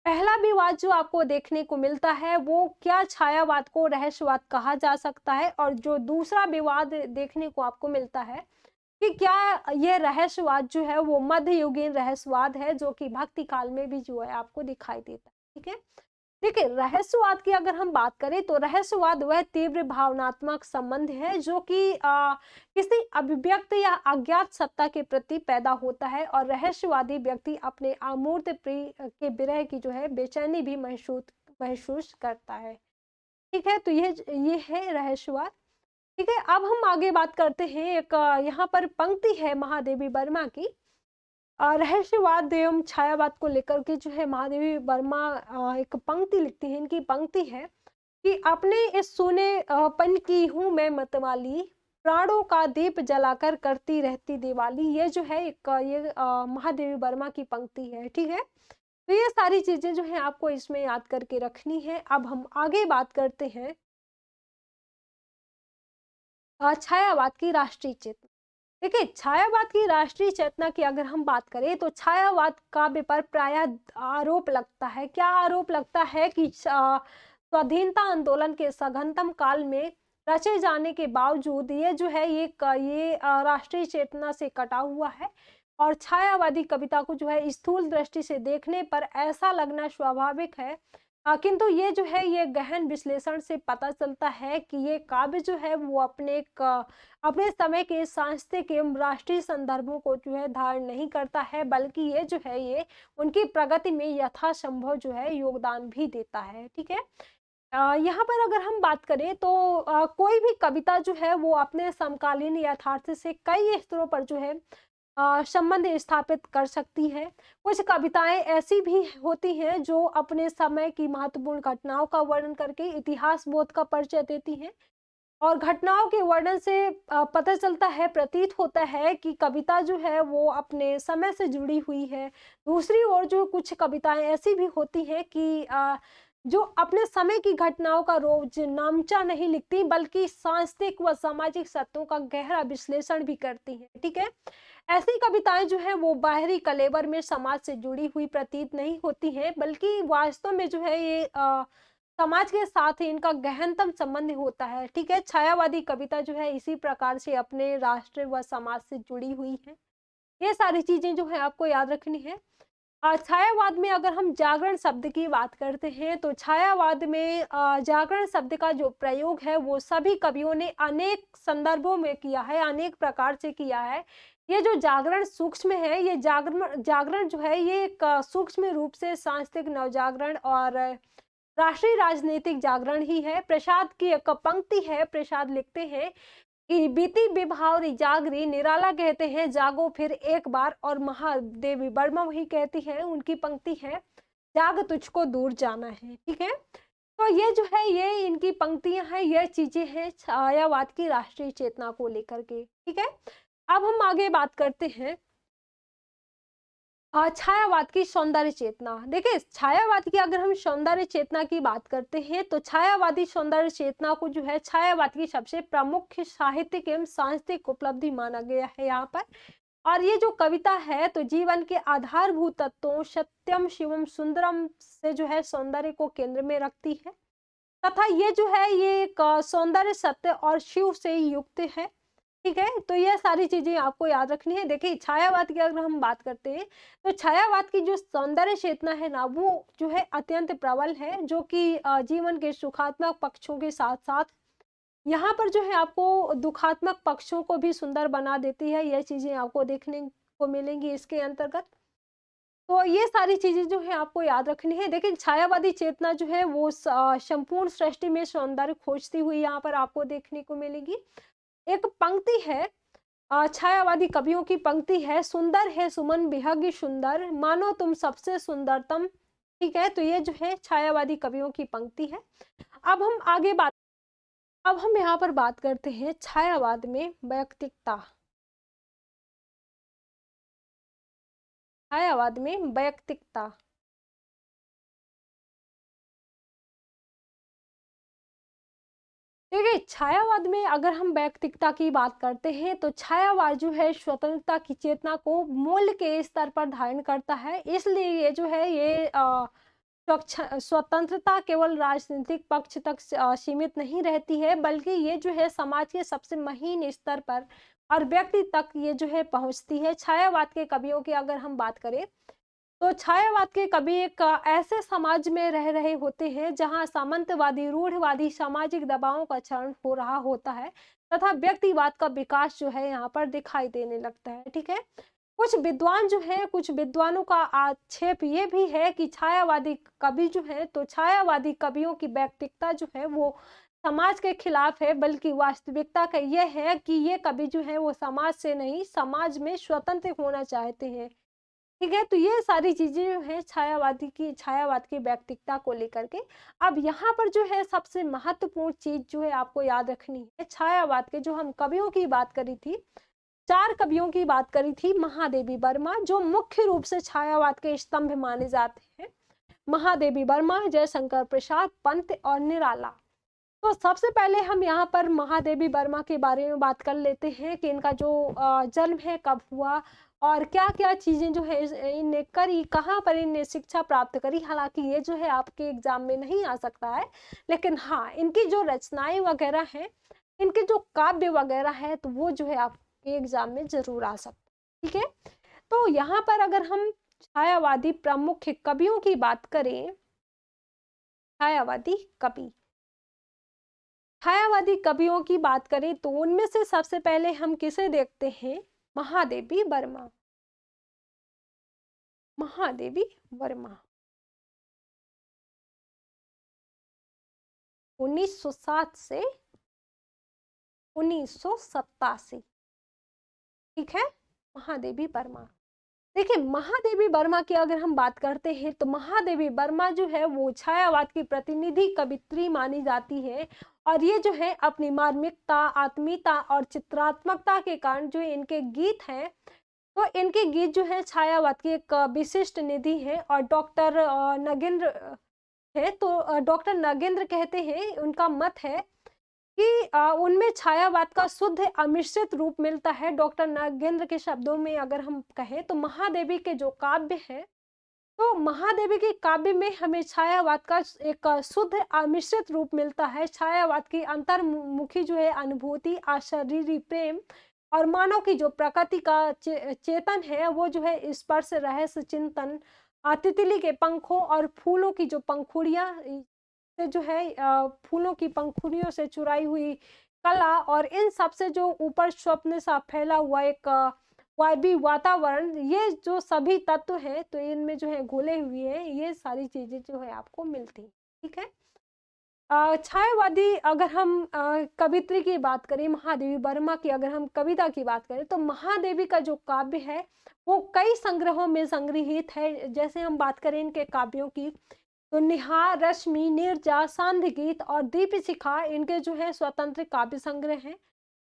पहला विवाद जो आपको देखने को मिलता है वो क्या छायावाद को रहस्यवाद कहा जा सकता है, और जो दूसरा विवाद देखने को आपको मिलता है कि क्या ये रहस्यवाद जो है वो मध्ययुगीन रहस्यवाद है जो कि भक्ति काल में भी जो है आपको दिखाई देता है। ठीक है, देखिए रहस्यवाद की अगर हम बात करें तो रहस्यवाद वह तीव्र भावनात्मक संबंध है जो कि किसी अभिव्यक्त या अज्ञात सत्ता के प्रति पैदा होता है, और रहस्यवादी व्यक्ति अपने अमूर्त प्रिय के विरह की जो है बेचैनी भी महसूस करता है। ठीक है, तो ये है रहस्यवाद। ठीक है, अब हम आगे बात करते हैं, एक यहाँ पर पंक्ति है महादेवी वर्मा की, रहस्यवाद एवं छायावाद को लेकर के जो है महादेवी वर्मा एक पंक्ति लिखती है। इनकी पंक्ति है कि अपने इस सोने पन की हूँ मैं मतवाली, प्राणों का दीप जलाकर करती रहती दिवाली। ये जो है एक महादेवी वर्मा की पंक्ति है। ठीक है, तो ये सारी चीजें जो है आपको इसमें याद करके रखनी है। अब हम आगे बात करते हैं छायावाद की राष्ट्रीय चेतना। देखिए छायावाद की राष्ट्रीय चेतना की अगर हम बात करें तो छायावाद काव्य पर प्रायः आरोप लगता है, क्या आरोप लगता है कि स्वाधीनता आंदोलन के सघनतम काल में रचे जाने के बावजूद ये जो है ये राष्ट्रीय चेतना से कटा हुआ है, और छायावादी कविता को जो है स्थूल दृष्टि से देखने पर ऐसा लगना स्वाभाविक है, किंतु ये जो है ये गहन विश्लेषण से पता चलता है कि ये काव्य जो है वो अपने समय के सांस्कृतिक एवं राष्ट्रीय संदर्भों को जो है धारण नहीं करता है, बल्कि ये जो है ये उनकी प्रगति में यथासंभव जो है योगदान भी देता है। ठीक है, यहाँ पर अगर हम बात करें तो कोई भी कविता जो है वो अपने समकालीन यथार्थ से कई स्तरों पर जो है संबंध स्थापित कर सकती है। कुछ कविताएं ऐसी भी होती हैं जो अपने समय की महत्वपूर्ण घटनाओं का वर्णन करके इतिहास बोध का परिचय देती हैं, और घटनाओं के वर्णन से पता चलता है, प्रतीत होता है कि कविता जो है वो अपने समय से जुड़ी हुई है। दूसरी ओर जो कुछ कविताएं ऐसी भी होती हैं कि जो अपने समय की घटनाओं का रोज नामचा नहीं लिखती, बल्कि सांस्कृतिक व सामाजिक सत्यों का गहरा विश्लेषण भी करती हैं। ठीक है, ऐसी कविताएं जो है वो बाहरी कलेवर में समाज से जुड़ी हुई प्रतीत नहीं होती हैं, बल्कि वास्तव में जो है ये समाज के साथ ही इनका गहनतम संबंध होता है। ठीक है, छायावादी कविता जो है इसी प्रकार से अपने राष्ट्र व समाज से जुड़ी हुई है। ये सारी चीजें जो है आपको याद रखनी है। छायावाद में अगर हम जागरण शब्द की बात करते हैं तो छायावाद में जागरण शब्द का जो प्रयोग है वो सभी कवियों ने अनेक संदर्भों में किया है, अनेक प्रकार से किया है। ये जो जागरण सूक्ष्म है, ये जागरण जो है ये एक सूक्ष्म रूप से सांस्कृतिक नवजागरण और राष्ट्रीय राजनीतिक जागरण ही है। प्रसाद की एक पंक्ति है, प्रसाद लिखते हैं कि बीती विभावरी जागरी, निराला कहते हैं जागो फिर एक बार, और महादेवी वर्मा वही कहती है, उनकी पंक्ति है जाग तुझको दूर जाना है। ठीक है, तो ये जो है ये इनकी पंक्तियां हैं, ये चीजें हैं छायावाद की राष्ट्रीय चेतना को लेकर के। ठीक है, अब हम आगे बात करते हैं छायावाद की सौंदर्य चेतना। देखिए छायावाद की अगर हम सौंदर्य चेतना की बात करते हैं तो छायावादी सौंदर्य चेतना को जो है छायावाद की सबसे प्रमुख साहित्यिक एवं सांस्कृतिक उपलब्धि माना गया है यहाँ पर। और ये जो कविता है तो जीवन के आधारभूत तत्वों सत्यम शिवम सुंदरम से जो है सौंदर्य को केंद्र में रखती है, तथा ये जो है ये एक सौंदर्य सत्य और शिव से युक्त है। ठीक है, तो ये सारी चीजें आपको याद रखनी है। देखिए छायावाद की अगर हम बात करते हैं तो छायावाद की जो सौंदर्य चेतना है ना वो जो है अत्यंत प्रबल है, जो कि जीवन के सुखात्मक पक्षों के साथ साथ यहाँ पर जो है आपको दुखात्मक पक्षों को भी सुंदर बना देती है। ये चीजें आपको देखने को मिलेंगी इसके अंतर्गत। तो ये सारी चीजें जो है आपको याद रखनी है। देखिए छायावादी चेतना जो है वो संपूर्ण सृष्टि में सौंदर्य खोजती हुई यहाँ पर आपको देखने को मिलेगी। एक पंक्ति है, छायावादी कवियों की पंक्ति है, सुंदर है सुमन बिहग सुंदर मानो तुम सबसे सुंदरतम। ठीक है, तो ये जो है छायावादी कवियों की पंक्ति है। अब हम यहाँ पर बात करते हैं छायावाद में वैयक्तिकता। छायावाद में वैयक्तिकता, देखिए छायावाद में अगर हम वैयक्तिकता की बात करते हैं तो छायावाद जो है स्वतंत्रता की चेतना को मूल्य के स्तर पर धारण करता है। इसलिए ये जो है ये स्वतंत्रता केवल राजनीतिक पक्ष तक सीमित नहीं रहती है, बल्कि ये जो है समाज के सबसे महीन स्तर पर और व्यक्ति तक ये जो है पहुंचती है। छायावाद के कवियों की अगर हम बात करें तो छायावाद के कवि एक ऐसे समाज में रह रहे होते हैं जहां सामंतवादी रूढ़वादी सामाजिक दबावों का चरण हो रहा होता है तथा व्यक्तिवाद का विकास जो है यहाँ पर दिखाई देने लगता है। ठीक है, कुछ विद्वान जो है, कुछ विद्वानों का आक्षेप ये भी है कि छायावादी कवि जो है तो छायावादी कवियों की व्यक्तिकता जो है वो समाज के खिलाफ है, बल्कि वास्तविकता का यह है कि ये कवि जो है वो समाज से नहीं समाज में स्वतंत्र होना चाहते हैं। ठीक है, तो ये सारी चीजें जो है छायावाद की व्यक्तिकता को लेकर के। अब यहाँ पर जो है सबसे महत्वपूर्ण चीज जो है आपको याद रखनी है, छायावाद के जो हम कवियों की बात करी थी, 4 कवियों की बात करी थी, महादेवी वर्मा जो मुख्य रूप से छायावाद के स्तंभ माने जाते हैं। महादेवी वर्मा, जयशंकर प्रसाद, पंत और निराला। तो सबसे पहले हम यहाँ पर महादेवी वर्मा के बारे में बात कर लेते हैं कि इनका जो जन्म है कब हुआ और क्या क्या चीजें जो है इनने करी, कहाँ पर इनने शिक्षा प्राप्त करी। हालांकि ये जो है आपके एग्जाम में नहीं आ सकता है, लेकिन हाँ इनकी जो रचनाएं वगैरह हैं, इनके जो काव्य वगैरह है तो वो जो है आपके एग्जाम में जरूर आ सकता है। ठीक है, तो यहाँ पर अगर हम छायावादी प्रमुख कवियों की बात करें, छायावादी कवि, छायावादी कवियों की बात करें तो उनमें से सबसे पहले हम किसे देखते हैं, महादेवी वर्मा। महादेवी वर्मा 1907 से 1987। ठीक है, महादेवी वर्मा। देखिए महादेवी वर्मा की अगर हम बात करते हैं तो महादेवी वर्मा जो है वो छायावाद की प्रतिनिधि कवित्री मानी जाती है, और ये जो है अपनी मार्मिकता, आत्मीयता और चित्रात्मकता के कारण जो इनके गीत हैं तो इनके गीत जो है छायावाद की एक विशिष्ट निधि है। और डॉक्टर नगेंद्र है तो डॉक्टर नगेंद्र कहते हैं, उनका मत है कि उनमें छायावाद का शुद्ध अमिश्रित रूप मिलता है। डॉक्टर नागेंद्र के शब्दों में अगर हम कहें तो महादेवी के जो काव्य है तो महादेवी के काव्य में हमें छायावाद का एक शुद्ध अमिश्रित रूप मिलता है। छायावाद की अंतर्मुखी जो है अनुभूति, अशरीरी प्रेम और मानव की जो प्रकृति का चेतन है वो जो है स्पर्श, रहस्य चिंतन, तितली के पंखों और फूलों की जो पंखुड़ियां से जो है फूलों की पंखुड़ियों से चुराई हुई कला और इन सब से जो ऊपर स्वप्न सा फैला हुआ एक वायवी वातावरण, ये जो सभी तत्व हैं तो इनमें जो है घुले हुए हैं, ये सारी चीजें जो है आपको मिलती हैं। ठीक है, छायावादी अगर हम कवित्री की बात करें, महादेवी वर्मा की अगर हम कविता की बात करें तो महादेवी का जो काव्य है वो कई संग्रहों में संग्रहित है। जैसे हम बात करें इनके काव्यों की तो निहार, रश्मि, नीरजा, सांध्य गीत और दीपशिखा इनके जो है स्वतंत्र काव्य संग्रह हैं।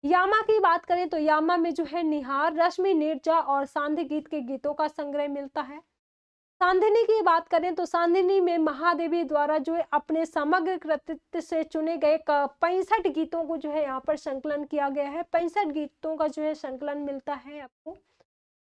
यामा की बात करें तो यामा में जो है निहार, रश्मि, नीरजा और सांध्य गीत के गीतों का संग्रह मिलता है। सांधिनी की बात करें तो सांधिनी में महादेवी द्वारा जो है अपने समग्र कृतित्व से चुने गए 65 गीतों को जो है यहाँ पर संकलन किया गया है। 65 गीतों का जो है संकलन मिलता है आपको।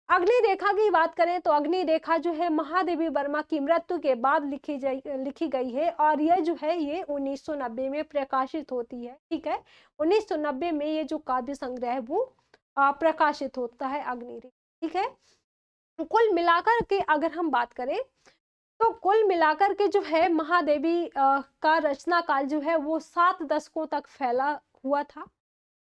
अग्नि रेखा की बात करें तो अग्नि रेखा जो है महादेवी वर्मा की मृत्यु के बाद लिखी गई है और यह जो है ये 1990 में प्रकाशित होती है। ठीक है, 1990 में ये जो काव्य संग्रह है वो प्रकाशित होता है अग्नि रेखा। ठीक है, कुल मिलाकर के अगर हम बात करें तो कुल मिलाकर के जो है महादेवी का रचना काल जो है वो 7 दशकों तक फैला हुआ था।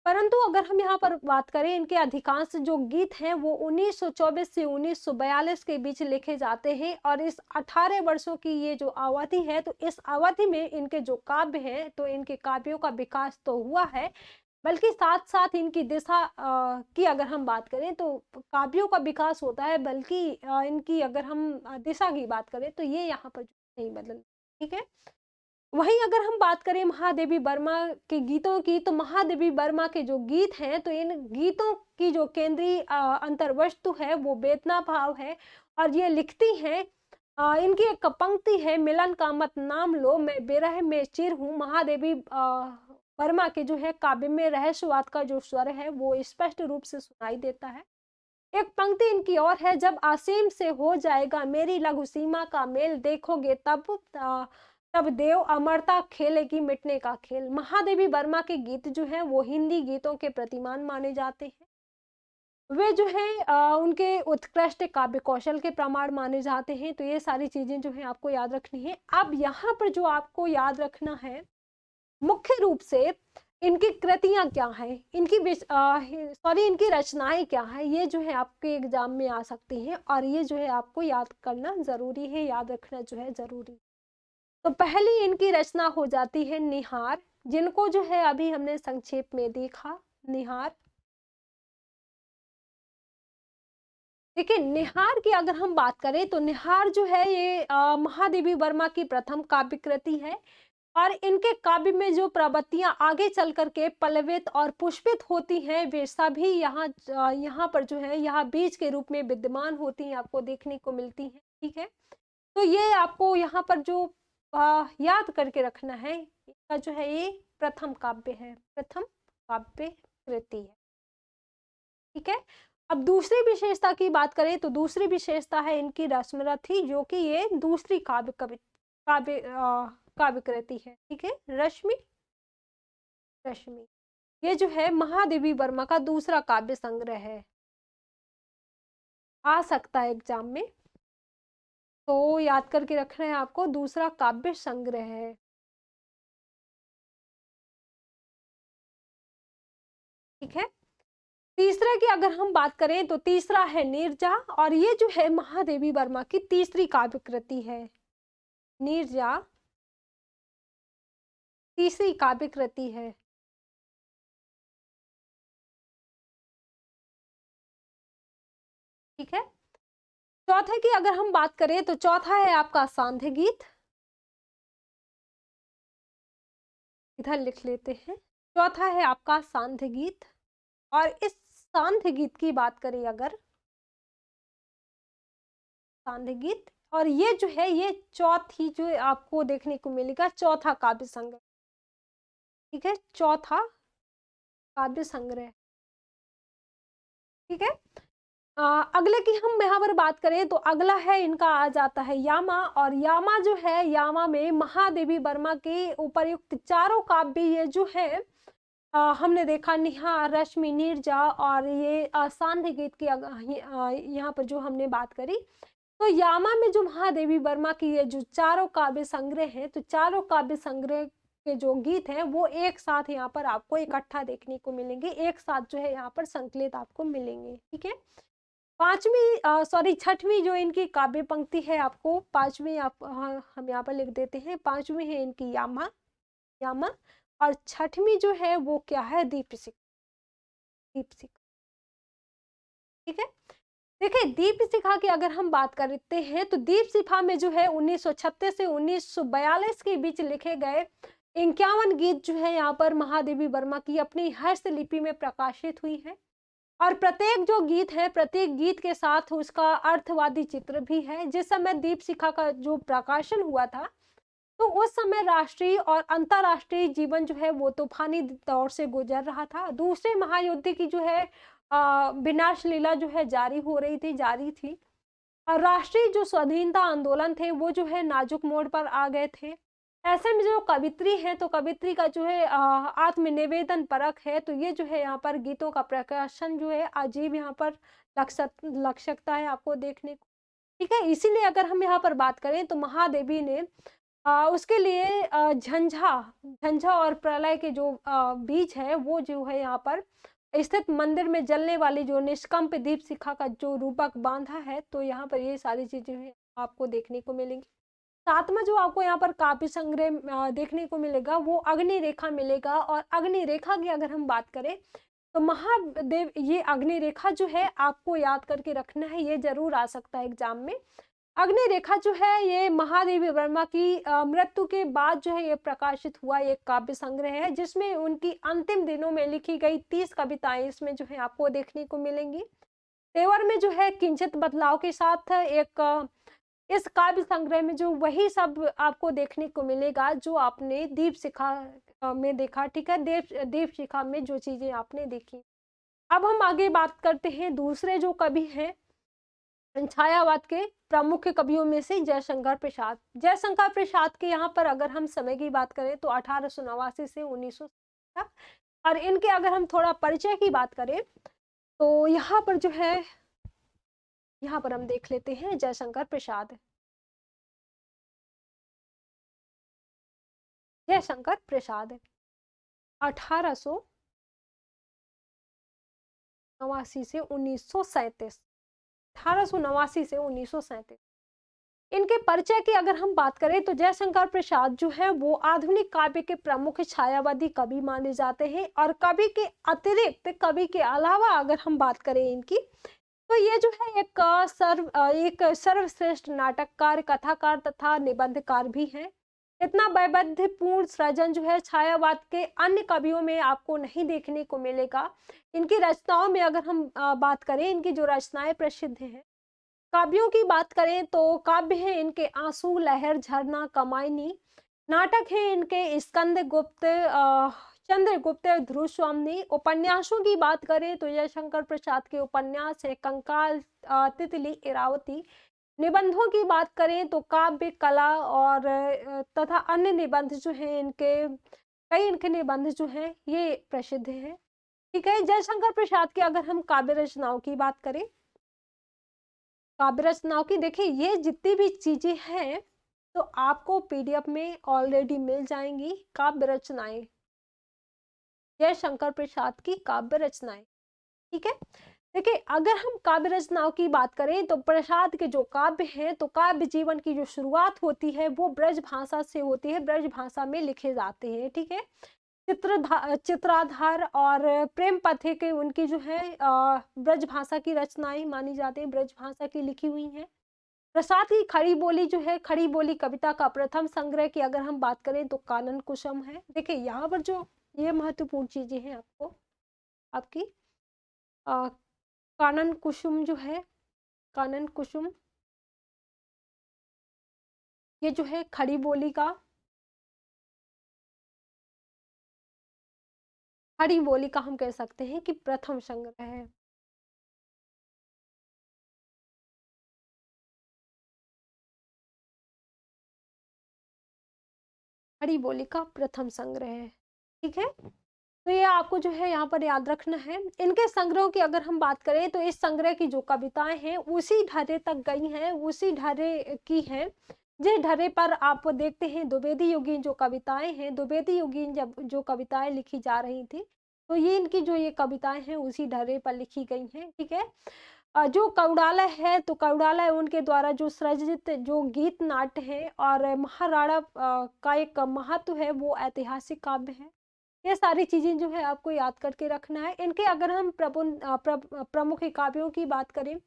परंतु अगर हम यहाँ पर बात करें, इनके अधिकांश जो गीत हैं वो 1924 से 1942 के बीच लिखे जाते हैं और इस 18 वर्षों की ये जो अवधि है, तो इस अवधि में इनके जो काव्य हैं तो इनके काव्यों का विकास तो हुआ है, बल्कि साथ साथ इनकी दिशा की अगर हम बात करें तो काव्यों का विकास होता है, बल्कि इनकी अगर हम दिशा की बात करें तो ये यहाँ पर नहीं बदल। ठीक है, वहीं अगर हम बात करें महादेवी वर्मा के गीतों की, तो महादेवी वर्मा के जो गीत हैं तो इन गीतों की जो केंद्रीय अंतर्वस्तु है वो वेदना भाव है और ये लिखती हैं। इनकी एक पंक्ति है, मिलन का मत नाम लो, मैं बेरह में चिर हूँ। महादेवी वर्मा के जो है काव्य में रहस्यवाद का जो स्वर है वो स्पष्ट रूप से सुनाई देता है। एक पंक्ति इनकी और है, जब असीम से हो जाएगा मेरी लघु सीमा का मेल, देखोगे तब देव अमरता खेलेगी मिटने का खेल। महादेवी वर्मा के गीत जो हैं वो हिंदी गीतों के प्रतिमान माने जाते हैं। वे जो है उनके उत्कृष्ट काव्य कौशल के प्रमाण माने जाते हैं। तो ये सारी चीजें जो है आपको याद रखनी है। अब यहाँ पर जो आपको याद रखना है मुख्य रूप से इनकी कृतियां क्या हैं, इनकी रचनाएं क्या है, ये जो है आपके एग्जाम में आ सकती हैं और ये जो है आपको याद करना जरूरी है, याद रखना जो है जरूरी। तो पहली इनकी रचना हो जाती है निहार, जिनको जो है अभी हमने संक्षेप में देखा। निहार, देखिए निहार की अगर हम बात करें तो निहार जो है ये महादेवी वर्मा की प्रथम काव्य कृति है और इनके काव्य में जो प्रवृत्तियां आगे चल करके पल्लवित और पुष्पित होती हैं वे सभी यहाँ पर जो है यहाँ बीज के रूप में विद्यमान होती हैं, आपको देखने को मिलती हैं। ठीक है, तो ये आपको यहाँ पर जो याद करके रखना है, इसका जो है ये प्रथम काव्य है, प्रथम काव्य कृति है। ठीक है, अब दूसरी विशेषता की बात करें तो दूसरी विशेषता है इनकी रश्मिरथी, जो कि ये दूसरी काव्य कृति है। ठीक है, रश्मि, ये जो है महादेवी वर्मा का दूसरा काव्य संग्रह है, आ सकता है एग्जाम में, तो याद करके रखना है आपको, दूसरा काव्य संग्रह है। ठीक है, तीसरे की अगर हम बात करें तो तीसरा है नीरजा और ये जो है महादेवी वर्मा की तीसरी काव्य कृति है। नीरजा तीसरी काव्य कृति है। ठीक है, चौथे की अगर हम बात करें तो चौथा है आपका सांध्य गीत, इधर लिख लेते हैं। चौथा है आपका सांध्य गीत और इस सांध्य गीत की बात करें अगर, सांध्य गीत, और ये जो है ये चौथी जो आपको देखने को मिलेगा चौथा काव्य संग्रह। ठीक है, चौथा काव्य संग्रह। ठीक है, अगले की हम यहाँ पर बात करें तो अगला है इनका आ जाता है यामा और यामा जो है, यामा में महादेवी वर्मा के उपर्युक्त चारों काव्य ये जो है हमने देखा, निहार, रश्मि, नीरजा और ये सांध्य गीत की यहाँ पर जो हमने बात करी, तो यामा में जो महादेवी वर्मा की ये जो चारों काव्य संग्रह हैं, तो चारों काव्य संग्रह के जो गीत हैं वो एक साथ यहाँ पर आपको इकट्ठा देखने को मिलेंगे, एक साथ जो है यहाँ पर संकलित आपको मिलेंगे। ठीक है, छठवीं जो इनकी काव्य पंक्ति है, आपको पांचवी आप हम यहाँ पर लिख देते हैं, पांचवी है इनकी यामा, यामा, और छठवीं जो है वो क्या है, दीपशिखा, दीपशिखा। ठीक है, देखिए दीपशिखा की अगर हम बात करते हैं तो दीपशिखा में जो है 1936 से 1942 के बीच लिखे गए 51 गीत जो है यहाँ पर महादेवी वर्मा की अपनी हस्तलिपि में प्रकाशित हुई है और प्रत्येक जो गीत है, प्रत्येक गीत के साथ उसका अर्थवादी चित्र भी है। जिस समय दीपशिखा का जो प्रकाशन हुआ था तो उस समय राष्ट्रीय और अंतरराष्ट्रीय जीवन जो है वो तूफानी दौर से गुजर रहा था। दूसरे महायुद्ध की जो है विनाश लीला जो है जारी हो रही थी, जारी थी। और राष्ट्रीय जो स्वाधीनता आंदोलन थे वो जो है नाजुक मोड़ पर आ गए थे। ऐसे में जो कवित्री है तो कवित्री का जो है आत्मनिवेदन परक है, तो ये जो है यहाँ पर गीतों का प्रकाशन जो है अजीब यहाँ पर लग सकता है आपको देखने को। ठीक है, इसीलिए अगर हम यहाँ पर बात करें तो महादेवी ने उसके लिए झंझा झंझा और प्रलय के जो बीच है वो जो है यहाँ पर स्थित मंदिर में जलने वाली जो निष्कंप दीप शिखा का जो रूपक बांधा है, तो यहाँ पर ये सारी चीजें हैं आपको देखने को मिलेंगी। साथ में जो आपको यहाँ पर काव्य संग्रह देखने को मिलेगा वो अग्नि रेखा मिलेगा। और अग्नि रेखा की अगर हम बात करें तो महादेव, ये अग्नि रेखा जो है आपको याद करके रखना है, ये जरूर आ सकता है एग्जाम में। अग्नि रेखा जो है ये महादेवी वर्मा की मृत्यु के बाद जो है ये प्रकाशित हुआ एक काव्य संग्रह है, जिसमें उनकी अंतिम दिनों में लिखी गई 30 कविताएं इसमें जो है आपको देखने को मिलेंगी। तेवर में जो है किंचित बदलाव के साथ एक इस काव्य संग्रह में जो वही सब आपको देखने को मिलेगा जो आपने दीप शिखा में देखा। ठीक है, दीप शिखा में जो चीजें आपने देखी। अब हम आगे बात करते हैं दूसरे जो कवि हैं छायावाद के प्रमुख कवियों में से जयशंकर प्रसाद। जयशंकर प्रसाद के यहाँ पर अगर हम समय की बात करें तो 1889 से 1900 तक। और इनके अगर हम थोड़ा परिचय की बात करें तो यहाँ पर जो है, यहाँ पर हम देख लेते हैं जयशंकर प्रसाद। जयशंकर प्रसाद 1889 से 1937, 1889 से 1937। इनके परिचय की अगर हम बात करें तो जयशंकर प्रसाद जो है वो आधुनिक काव्य के प्रमुख छायावादी कवि माने जाते हैं। और कवि के अतिरिक्त, कवि के अलावा अगर हम बात करें इनकी, तो ये जो है एक सर्वश्रेष्ठ नाटककार, कथाकार तथा निबंधकार भी हैं। इतना वैविध्यपूर्ण सृजन जो है छायावाद के अन्य कवियों में आपको नहीं देखने को मिलेगा। इनकी रचनाओं में अगर हम बात करें, इनकी जो रचनाएं प्रसिद्ध हैं, काव्यों की बात करें तो काव्य है इनके आंसू, लहर, झरना, कमायनी। नाटक है इनके स्कंद गुप्त, चंद्रगुप्त, ध्रुव स्वामी। उपन्यासों की बात करें तो जयशंकर प्रसाद के उपन्यास है कंकाल, तितली, इरावती। निबंधों की बात करें तो काव्य, कला और तथा अन्य निबंध जो हैं इनके, कई इनके निबंध जो हैं ये प्रसिद्ध हैं। ठीक है, जयशंकर प्रसाद की अगर हम काव्य रचनाओं की बात करें, काव्य रचनाओं की देखिए ये जितनी भी चीजें हैं तो आपको पीडीएफ में ऑलरेडी मिल जाएंगी। काव्य रचनाएं, जयशंकर प्रसाद की काव्य रचनाएं। ठीक है, देखिए अगर हम काव्य रचनाओं की बात करें तो प्रसाद के जो काव्य हैं, तो काव्य जीवन की जो शुरुआत होती है वो ब्रज भाषा से होती है, ब्रज भाषा में लिखे जाते हैं। ठीक है, चित्राधार और प्रेम पथिक उनकी जो है ब्रज भाषा की रचनाएं मानी जाती है, ब्रज भाषा की लिखी हुई हैं। प्रसाद की खड़ी बोली जो है, खड़ी बोली कविता का प्रथम संग्रह की अगर हम बात करें तो कानन कुसुम है। देखिए यहाँ पर जो ये महत्वपूर्ण चीजें हैं आपको, आपकी कानन कुसुम जो है, कानन कुसुम ये जो है खड़ी बोली का, खड़ी बोली का हम कह सकते हैं कि प्रथम संग्रह है। खड़ी बोली का प्रथम संग्रह है। ठीक है, तो ये आपको जो है यहाँ पर याद रखना है। इनके संग्रहों की अगर हम बात करें तो इस संग्रह की जो कविताएं हैं उसी ढर्रे तक गई हैं, उसी ढर्रे की हैं जिस ढर्रे पर आप देखते हैं द्विवेदी योगीन जो कविताएं हैं, द्विवेदी योगीन जब जो कविताएं लिखी जा रही थी तो ये इनकी जो ये कविताएं हैं उसी ढर्रे पर लिखी गई हैं। ठीक है, जो कौड़ालय है तो कौड़ालय उनके द्वारा जो सृजित जो गीत नाट्य है और महाराणा का एक महत्व है वो ऐतिहासिक काव्य है। ये सारी चीजें जो है आपको याद करके रखना है। इनके अगर हम प्रमुख काव्यों की बात करें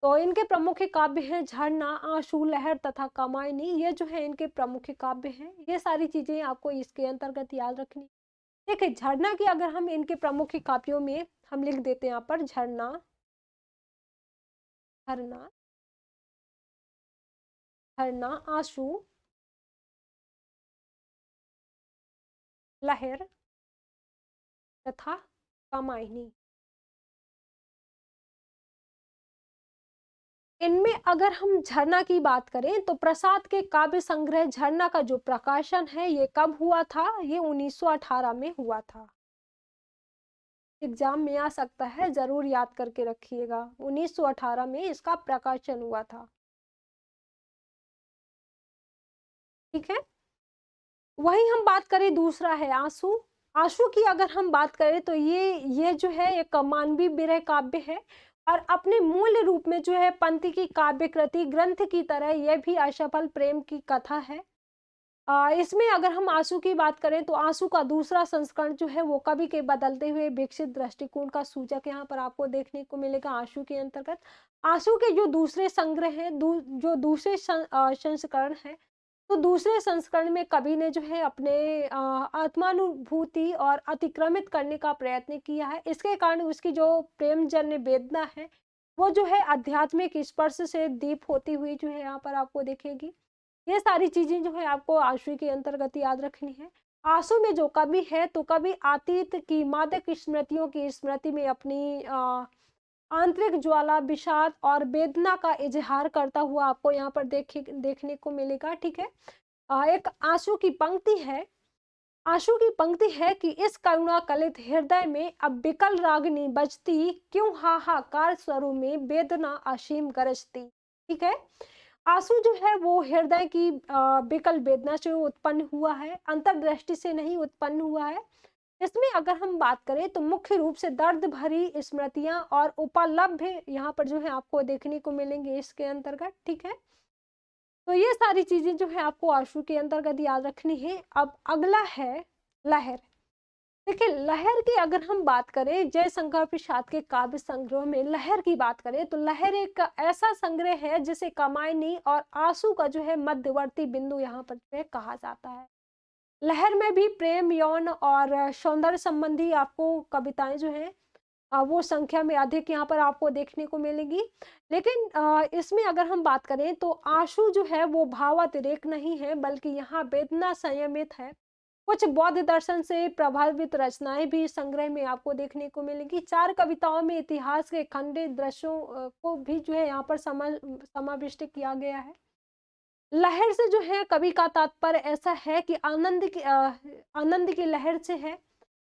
तो इनके प्रमुख काव्य हैं झरना, आंसू, लहर तथा कामायनी। ये जो है इनके प्रमुख काव्य हैं। ये सारी चीजें आपको इसके अंतर्गत याद रखनी। देखिए झरना की अगर हम इनके प्रमुख काव्यों में हम लिख देते हैं यहाँ पर झरना, झरना, झरना, आंसू, लहर तथा कामायनी। इनमें अगर हम झरना की बात करें तो प्रसाद के काव्य संग्रह झरना का जो प्रकाशन है ये कब हुआ था? ये 1918 में हुआ था। एग्जाम में आ सकता है, जरूर याद करके रखिएगा। 1918 में इसका प्रकाशन हुआ था। ठीक है। वही हम बात करें, दूसरा है आंसू। आंसू की अगर हम बात करें तो ये जो है एक मानवीय विरह काव्य है और अपने मूल रूप में जो है पंथी की काव्य कृति ग्रंथ की तरह यह भी असफल प्रेम की कथा है। इसमें अगर हम आंसू की बात करें तो आंसू का दूसरा संस्करण जो है वो कवि के बदलते हुए विकसित दृष्टिकोण का सूचक यहाँ पर आपको देखने को मिलेगा। आंसू के अंतर्गत आंसू के जो दूसरे संग्रह हैं, जो दूसरे संस्करण है, तो दूसरे संस्करण में कवि ने जो है अपने आत्मानुभूति और अतिक्रमित करने का प्रयत्न किया है। इसके कारण उसकी जो प्रेमजन्य वेदना है वो जो है आध्यात्मिक स्पर्श से दीप होती हुई जो है यहाँ पर आपको दिखेगी। ये सारी चीजें जो है आपको आंसू के अंतर्गत याद रखनी है। आंसू में जो कवि है तो कवि अतीत की मादक स्मृतियों की स्मृति में अपनी आंतरिक ज्वाला, विषाद और वेदना का इजहार करता हुआ आपको यहाँ पर देखने को मिलेगा। ठीक है। एक आंसू की पंक्ति है, आंसू की पंक्ति है कि इस करुणा कलित हृदय में अब बिकल रागनी बजती, क्यों हाहाकार स्वरों में वेदना असीम गरजती। ठीक है। आंसू जो है वो हृदय की बिकल वेदना से उत्पन्न हुआ है, अंतर्दृष्टि से नहीं उत्पन्न हुआ है। इसमें अगर हम बात करें तो मुख्य रूप से दर्द भरी स्मृतियां और उपलब्ध यहाँ पर जो है आपको देखने को मिलेंगे इसके अंतर्गत। ठीक है। तो ये सारी चीजें जो है आपको आंसू के अंतर्गत याद रखनी है। अब अगला है लहर। देखिए, लहर की अगर हम बात करें, जयशंकर प्रसाद के काव्य संग्रह में लहर की बात करें तो लहर एक ऐसा संग्रह है जिसे कामायनी और आंसू का जो है मध्यवर्ती बिंदु यहाँ पर जो है कहा जाता है। लहर में भी प्रेम, यौन और सौंदर्य संबंधी आपको कविताएं जो है वो संख्या में अधिक यहाँ पर आपको देखने को मिलेगी। लेकिन इसमें अगर हम बात करें तो आंसू जो है वो भावातिरेक नहीं है, बल्कि यहाँ वेदना संयमित है। कुछ बौद्ध दर्शन से प्रभावित रचनाएं भी इस संग्रह में आपको देखने को मिलेगी। 4 कविताओं में इतिहास के खंडित दृश्यों को भी जो है यहाँ पर समाविष्ट किया गया है। लहर से जो है कवि का तात्पर्य ऐसा है कि आनंद की लहर से है,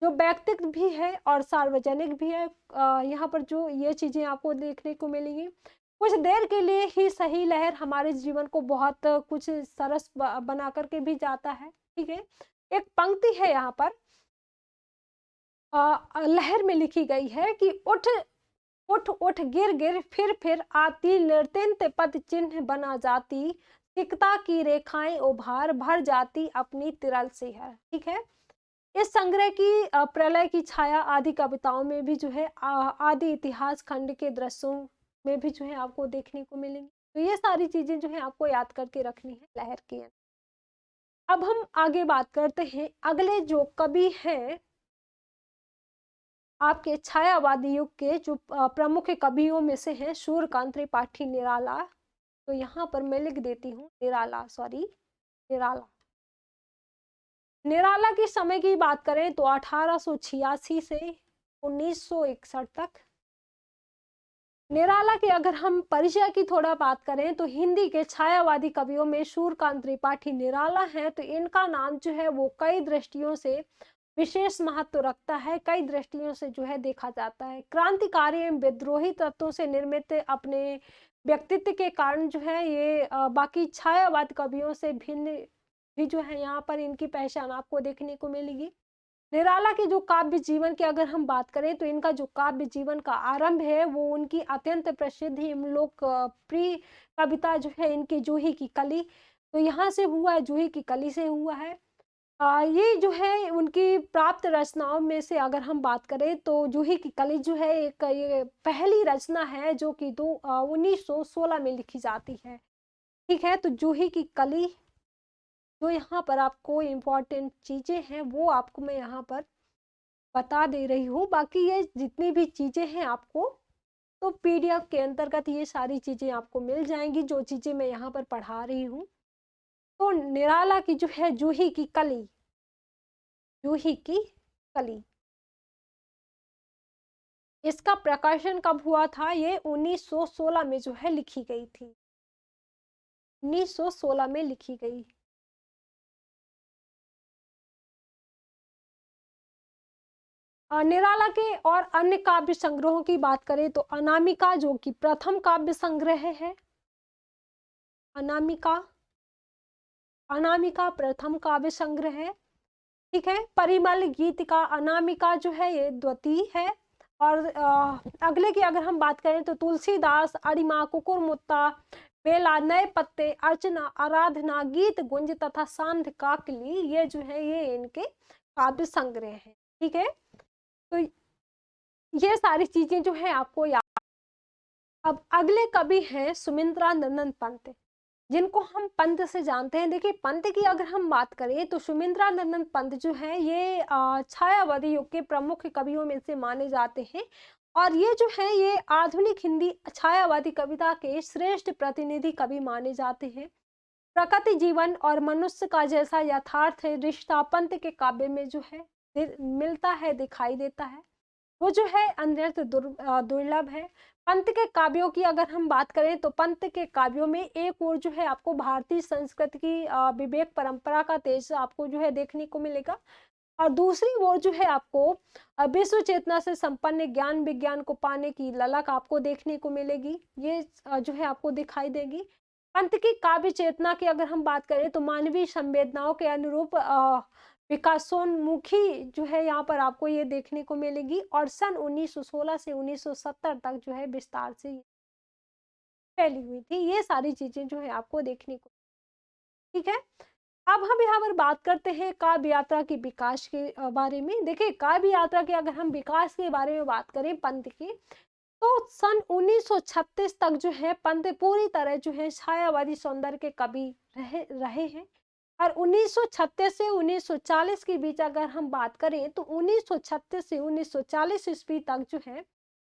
जो व्यक्तिगत भी है और सार्वजनिक भी है। यहाँ पर जो ये चीजें आपको देखने को मिलेंगी। कुछ देर के लिए ही सही लहर हमारे जीवन को बहुत कुछ सरस बना करके भी जाता है। ठीक है। एक पंक्ति है यहाँ पर लहर में लिखी गई है कि उठ उठ उठ गिर गिर फिर आती, निर्तिंत पद चिन्ह बना जाती, तिक्ता की रेखाएं उभार भर जाती अपनी तिरल से है। ठीक है। इस संग्रह की प्रलय की छाया आदि कविताओं में भी जो है आदि इतिहास खंड के दृश्यों में भी जो है आपको देखने को मिलेंगी। तो ये सारी चीजें जो है आपको याद करके रखनी है लहर की। अब हम आगे बात करते हैं, अगले जो कवि हैं आपके छायावादी युग के जो प्रमुख कवियों में से हैं सूर्यकांत त्रिपाठी निराला। तो यहाँ पर मैं लिख देती हूँ निराला, सॉरी निराला। निराला के समय की बात करें तो 1886 से 1961 तक। निराला के अगर हम परिचय की थोड़ा बात करें तो हिंदी के छायावादी कवियों में सूर्यकांत त्रिपाठी निराला हैं। तो इनका नाम जो है वो कई दृष्टियों से विशेष महत्व रखता है, कई दृष्टियों से जो है देखा जाता है। क्रांतिकारी एवं विद्रोही तत्वों से निर्मित अपने व्यक्तित्व के कारण जो है ये बाकी छायावाद कवियों से भिन्न भी जो है यहाँ पर इनकी पहचान आपको देखने को मिलेगी। निराला के जो काव्य जीवन की अगर हम बात करें तो इनका जो काव्य जीवन का आरंभ है वो उनकी अत्यंत प्रसिद्ध लोकप्रिय कविता जो है इनकी जूही की कली, तो यहाँ से हुआ है, जूही की कली से हुआ है। ये जो है उनकी प्राप्त रचनाओं में से अगर हम बात करें तो जूही की कली जो है एक ये पहली रचना है जो कि 1916 में लिखी जाती है। ठीक है। तो जूही की कली जो यहाँ पर आपको इम्पोर्टेंट चीजें हैं वो आपको मैं यहाँ पर बता दे रही हूँ। बाकी ये जितनी भी चीजें हैं आपको तो पीडीएफ के अंतर्गत ये सारी चीजें आपको मिल जाएंगी, जो चीजें मैं यहाँ पर पढ़ा रही हूँ। तो निराला की जो है जूही की कली, जूही की कली इसका प्रकाशन कब हुआ था? ये 1916 में जो है लिखी गई थी, 1916 में लिखी गई। निराला के और अन्य काव्य संग्रहों की बात करें तो अनामिका जो कि प्रथम काव्य संग्रह है, अनामिका, अनामिका प्रथम काव्य संग्रह है, ठीक है। परिमल, गीतिका, अनामिका जो है ये द्वितीय है। और अगले की अगर हम बात करें तो तुलसीदास, अरिमा, कुकुरमुत्ता, बेला, नए पत्ते, अर्चना, आराधना, गीत गुंज तथा सांध्य काकली, ये जो है ये इनके काव्य संग्रह है, ठीक है। तो ये सारी चीजें जो है आपको याद। अब अगले कवि हैं सुमिंद्रानंदन पंत, जिनको हम पंत से जानते हैं। देखिए पंत की अगर हम बात करें तो सुमिंद्रानंदन पंत जो है ये छायावादी युग के प्रमुख कवियों में से माने जाते हैं। और ये जो है ये आधुनिक हिंदी छायावादी कविता के श्रेष्ठ प्रतिनिधि कवि माने जाते हैं। प्रकृति, जीवन और मनुष्य का जैसा यथार्थ रिश्ता पंत के काव्य में जो है मिलता है, दिखाई देता है, वो जो है अत्यंत दुर्लभ है। पंत के काव्यों की अगर हम बात करें तो पंत के काव्यों में एक ओर जो है आपको भारतीय संस्कृति की विवेक परंपरा का तेज आपको जो है देखने को मिलेगा, और दूसरी ओर जो है आपको विश्व चेतना से संपन्न ज्ञान विज्ञान को पाने की ललक आपको देखने को मिलेगी, ये जो है आपको दिखाई देगी। पंत की काव्य चेतना की अगर हम बात करें तो मानवीय संवेदनाओं के अनुरूप विकासोन्मुखी जो है यहाँ पर आपको ये देखने को मिलेगी। और सन 1916 से 1970 तक जो है विस्तार से फैली हुई थी, ये सारी चीजें जो है आपको देखने को, ठीक है। अब हम यहाँ पर बात करते हैं काव्य यात्रा की विकास के बारे में। देखिए काव्य यात्रा के अगर हम विकास के बारे में बात करें पंत की, तो सन 1936 तक जो है पंत पूरी तरह जो है छायावादी सौंदर्य के कवि रहे हैं। और 1936 से 1940 के बीच अगर हम बात करें तो 1936 से 1940 ईस्वी तक जो है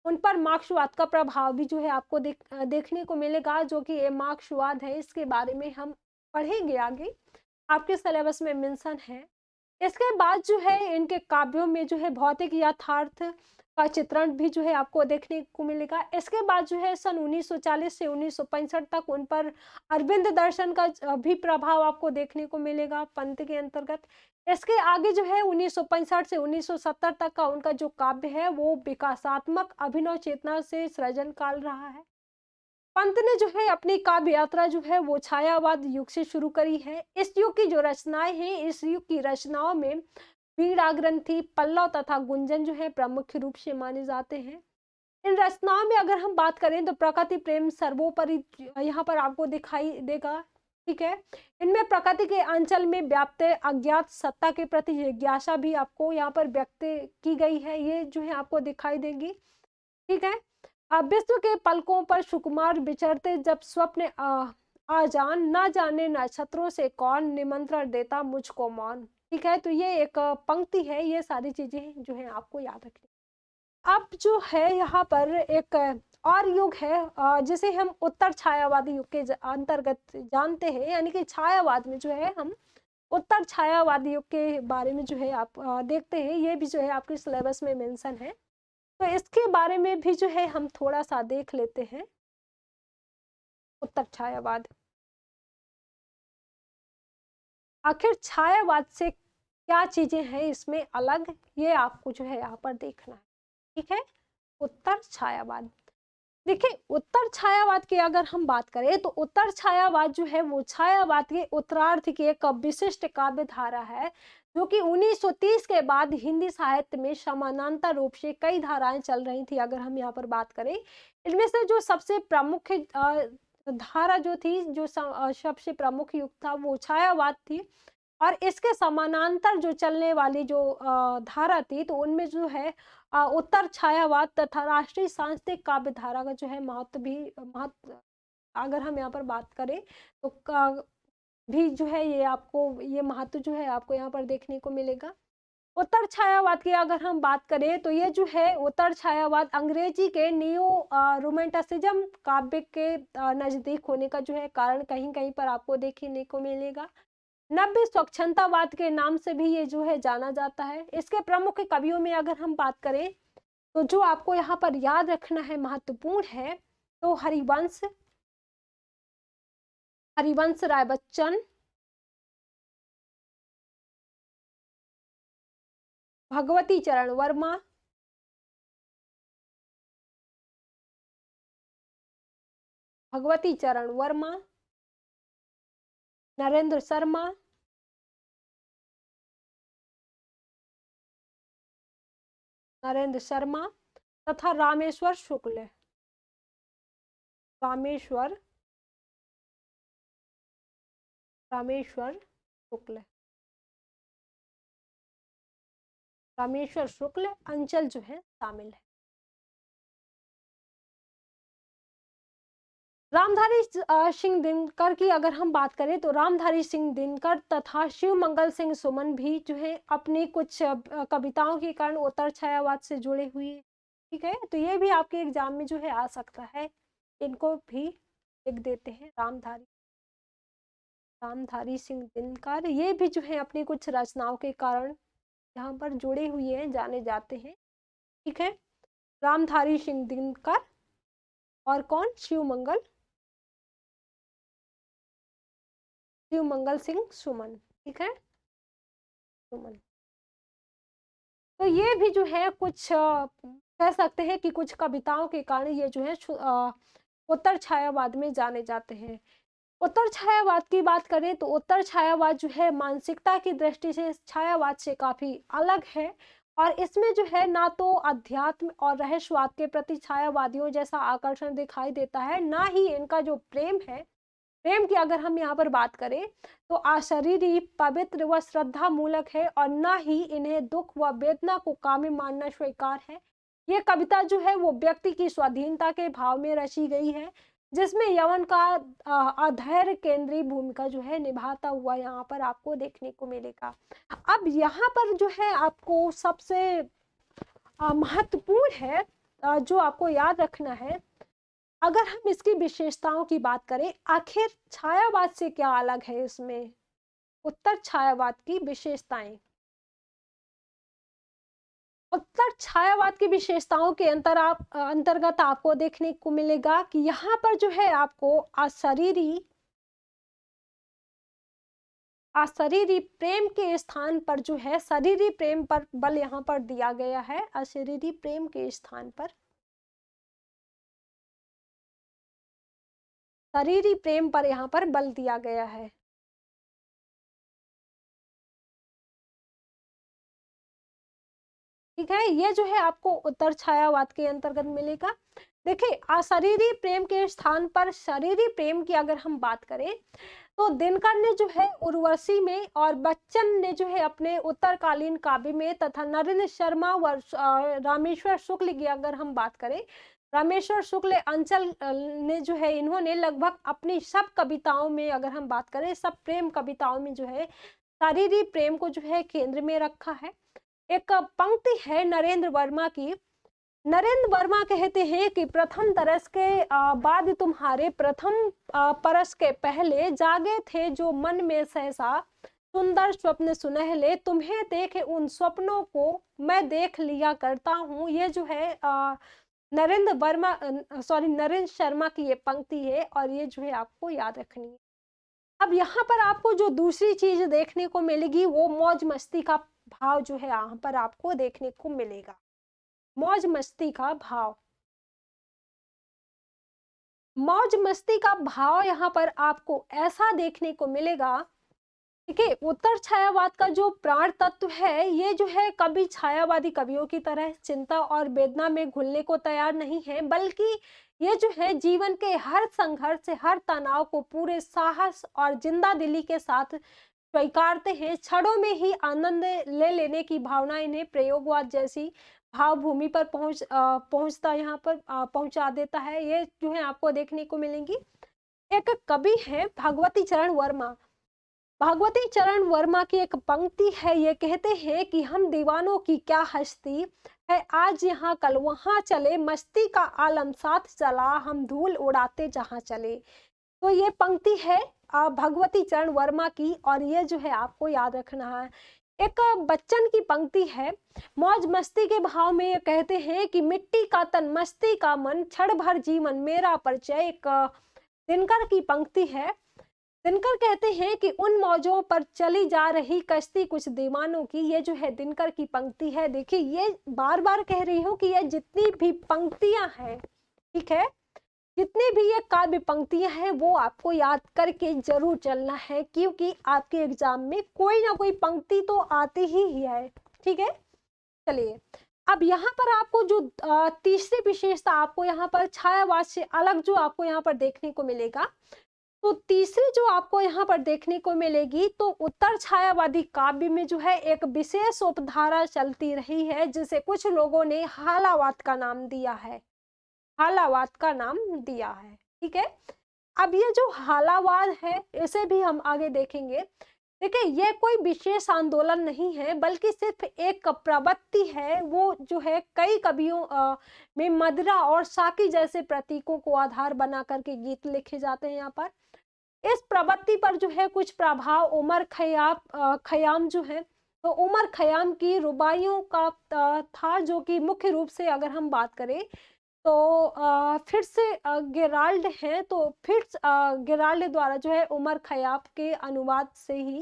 उन पर मार्क्सवाद का प्रभाव भी जो है आपको देखने को मिलेगा। जो कि ये मार्क्सवाद है इसके बारे में हम पढ़ेंगे आगे, आपके सिलेबस में मेंशन है। इसके बाद जो है इनके काव्यों में जो है भौतिक यथार्थ का चित्रण भी जो है आपको देखने को मिलेगा। इसके बाद जो है सन 1940 से 1965 तक उन पर अरविंद दर्शन का भी प्रभाव आपको देखने को मिलेगा पंत के अंतर्गत। इसके आगे जो है 1965 से 1970 तक का उनका जो काव्य है वो विकासात्मक अभिनव चेतना से सृजन काल रहा है। पंत ने जो है अपनी काव्य यात्रा जो है वो छायावाद युग से शुरू करी है। इस युग की जो रचनाएं हैं, इस युग की रचनाओं में वीणा ग्रंथि, पल्लव तथा गुंजन जो है प्रमुख रूप से माने जाते हैं। इन रचनाओं में अगर हम बात करें तो प्रकृति प्रेम सर्वोपरि यहाँ पर आपको दिखाई देगा, ठीक है। इनमें प्रकृति के अंचल में व्याप्त अज्ञात सत्ता के प्रति जिज्ञासा भी आपको यहाँ पर व्यक्त की गई है, ये जो है आपको दिखाई देगी, ठीक है। विश्व के पलकों पर सुकुमार विचरते जब स्वप्न आ जान, ना जाने नक्षत्रों से कौन निमंत्रण देता मुझको मौन, ठीक है। तो ये एक पंक्ति है, ये सारी चीजें जो है आपको याद रखनी। अब जो है यहाँ पर एक और युग है जिसे हम उत्तर छायावादी युग के अंतर्गत जानते हैं, यानी कि छायावाद में जो है हम उत्तर छायावादी युग के बारे में जो है आप देखते हैं, ये भी जो है आपके सिलेबस में मेंशन है। तो इसके बारे में भी जो है हम थोड़ा सा देख लेते हैं। उत्तर छायावाद, आखिर छायावाद से क्या चीजें हैं इसमें अलग, ये आपको जो है यहाँ पर देखना है, ठीक है। उत्तर छायावाद, देखिए उत्तर छायावाद की अगर हम बात करें तो उत्तर छायावाद जो है वो छायावाद के उत्तरार्ध की एक विशिष्ट काव्य धारा है, जो कि 1930 के बाद हिंदी साहित्य में समानांतर रूप से कई धाराएं चल रही थी। अगर हम यहाँ पर बात करें, इनमें से जो सबसे प्रमुख धारा जो थी, जो सबसे प्रमुख युग था वो छायावाद थी। और इसके समानांतर जो चलने वाली जो धारा थी, तो उनमें जो है उत्तर छायावाद तथा राष्ट्रीय सांस्कृतिक काव्य धारा का जो है महत्व अगर हम यहाँ पर बात करें तो भी जो है ये आपको ये महत्व जो है आपको यहाँ पर देखने को मिलेगा। उत्तर छायावाद की अगर हम बात करें तो ये जो है उत्तर छायावाद अंग्रेजी के नियो रोमांटिसिज्म काव्य के नजदीक होने का जो है कारण कहीं कहीं पर आपको देखने को मिलेगा। नव्य स्वच्छंदतावाद के नाम से भी ये जो है जाना जाता है। इसके प्रमुख कवियों में अगर हम बात करें तो जो आपको यहाँ पर याद रखना है महत्वपूर्ण है, तो हरिवंश राय बच्चन, भगवती चरण वर्मा, नरेंद्र शर्मा, तथा रामेश्वर शुक्ल। रामेश्वर शुक्ल अंचल जो है शामिल है। रामधारी सिंह दिनकर की अगर हम बात करें तो रामधारी सिंह दिनकर तथा शिव मंगल सिंह सुमन भी जो है अपनी कुछ कविताओं के कारण उत्तर छायावाद से जुड़े हुए, ठीक है। तो ये भी आपके एग्जाम में जो है आ सकता है, इनको भी लिख देते हैं। रामधारी सिंह दिनकर ये भी जो है अपनी कुछ रचनाओं के कारण यहाँ पर जुड़े हुए हैं, जाने जाते हैं, ठीक है। रामधारी सिंह दिनकर और कौन, शिव मंगल सिंह सुमन, ठीक है, सुमन। तो ये भी जो है कुछ कह सकते हैं कि कुछ कविताओं के कारण ये जो है उत्तर छायावाद में जाने जाते हैं। उत्तर छायावाद की बात करें तो उत्तर छायावाद जो है मानसिकता की दृष्टि से छायावाद से काफी अलग है, और इसमें जो है ना तो अध्यात्म और रहस्यवाद के प्रति छायावादियों जैसा आकर्षण दिखाई देता है, ना ही इनका जो प्रेम है, प्रेम की अगर हम यहाँ पर बात करें तो अशरीरी, पवित्र व श्रद्धा मूलक है, और न ही इन्हें दुख व वेदना को काम्य मानना स्वीकार है। ये कविता जो है वो व्यक्ति की स्वाधीनता के भाव में रची गई है, जिसमें यवन का अधैर्य केंद्रीय भूमिका जो है निभाता हुआ यहाँ पर आपको देखने को मिलेगा। अब यहाँ पर जो है आपको सबसे महत्वपूर्ण है जो आपको याद रखना है, अगर हम इसकी विशेषताओं की बात करें, आखिर छायावाद से क्या अलग है इसमें, उत्तर छायावाद की विशेषताएं। उत्तर छायावाद की विशेषताओं के अंतर्गत आपको देखने को मिलेगा कि यहाँ पर जो है आपको अशरीरी प्रेम के स्थान पर जो है शरीरी प्रेम पर बल यहाँ पर दिया गया है। अशरीरी प्रेम के स्थान पर शरीरी प्रेम पर यहाँ पर बल दिया गया है। ठीक है, ये जो है आपको उत्तर छायावाद के अंतर्गत मिलेगा। देखिए, अशरीरी प्रेम के स्थान पर शरीरी प्रेम की अगर हम बात करें तो दिनकर ने जो है उर्वशी में, और बच्चन ने जो है अपने उत्तरकालीन काव्य में, तथा नरेंद्र शर्मा व रामेश्वर शुक्ल की अगर हम बात करें, रामेश्वर शुक्ल अंचल ने जो है इन्होंने लगभग अपनी सब कविताओं में अगर हम बात करें, सब प्रेम कविताओं में जो है शारीरिक प्रेम को जो है केंद्र में रखा है। एक पंक्ति है नरेंद्र वर्मा की। नरेंद्र वर्मा कहते हैं कि प्रथम तरस के बाद तुम्हारे प्रथम परस के पहले जागे थे जो मन में सहसा सुंदर स्वप्न सुनहले, तुम्हें देखे उन स्वप्नों को मैं देख लिया करता हूँ। ये जो है नरेंद्र शर्मा की ये पंक्ति है, और ये जो है आपको याद रखनी है। अब यहाँ पर आपको जो दूसरी चीज देखने को मिलेगी वो मौज मस्ती का भाव जो है यहाँ पर आपको देखने को मिलेगा। मौज मस्ती का भाव, मौज मस्ती का भाव यहाँ पर आपको ऐसा देखने को मिलेगा। ठीक है, उत्तर छायावाद का जो प्राण तत्व है, ये जो है कभी छायावादी कवियों की तरह चिंता और वेदना में घुलने को तैयार नहीं है, बल्कि ये जो है जीवन के हर संघर्ष से, हर तनाव को पूरे साहस और जिंदा दिली के साथ स्वीकारते हैं। क्षणों में ही आनंद ले लेने की भावना इन्हें प्रयोगवाद जैसी भावभूमि पर पहुंचता यहाँ पर पहुंचा देता है। ये जो है आपको देखने को मिलेंगी। एक कवि है भगवती चरण वर्मा। भगवती चरण वर्मा की एक पंक्ति है, ये कहते हैं कि हम दीवानों की क्या हस्ती है, आज यहाँ कल वहां चले, मस्ती का आलम साथ चला, हम धूल उड़ाते जहां चले। तो ये पंक्ति है भगवती चरण वर्मा की, और ये जो है आपको याद रखना है। एक बच्चन की पंक्ति है, मौज मस्ती के भाव में ये कहते हैं कि मिट्टी का तन मस्ती का मन क्षण भर जीवन मेरा परिचय। एक दिनकर की पंक्ति है। दिनकर कहते हैं कि उन मौजों पर चली जा रही कश्ती कुछ दीवानों की। ये जो है दिनकर की पंक्ति है। देखिए ये बार बार कह रही हूँ कि ये जितनी भी पंक्तियां हैं, ठीक है, जितनी भी ये काव्य पंक्तियां हैं वो आपको याद करके जरूर चलना है, क्योंकि आपके एग्जाम में कोई ना कोई पंक्ति तो आती ही है। ठीक है, चलिए अब यहाँ पर आपको जो तीसरी विशेषता आपको यहाँ पर छायावाद से अलग जो आपको यहाँ पर देखने को मिलेगा, तो तीसरी जो आपको यहाँ पर देखने को मिलेगी, तो उत्तर छायावादी काव्य में जो है एक विशेष उपधारा चलती रही है, जिसे कुछ लोगों ने हालावाद का नाम दिया है। हालावाद का नाम दिया है। ठीक है, अब ये जो हालावाद है इसे भी हम आगे देखेंगे। देखिए ये कोई विशेष आंदोलन नहीं है, बल्कि सिर्फ एक प्रवृत्ति है। वो जो है कई कवियों में मदिरा और साकी जैसे प्रतीकों को आधार बना करके गीत लिखे जाते हैं। यहाँ पर इस प्रवृत्ति पर जो है कुछ प्रभाव उमर खयाम जो है, तो उमर खयाम की रुबाइयों का था, जो कि मुख्य रूप से अगर हम बात करें तो फिर से गेराल्ड हैं, तो फिर गेराल्ड द्वारा जो है उमर खयाम के अनुवाद से ही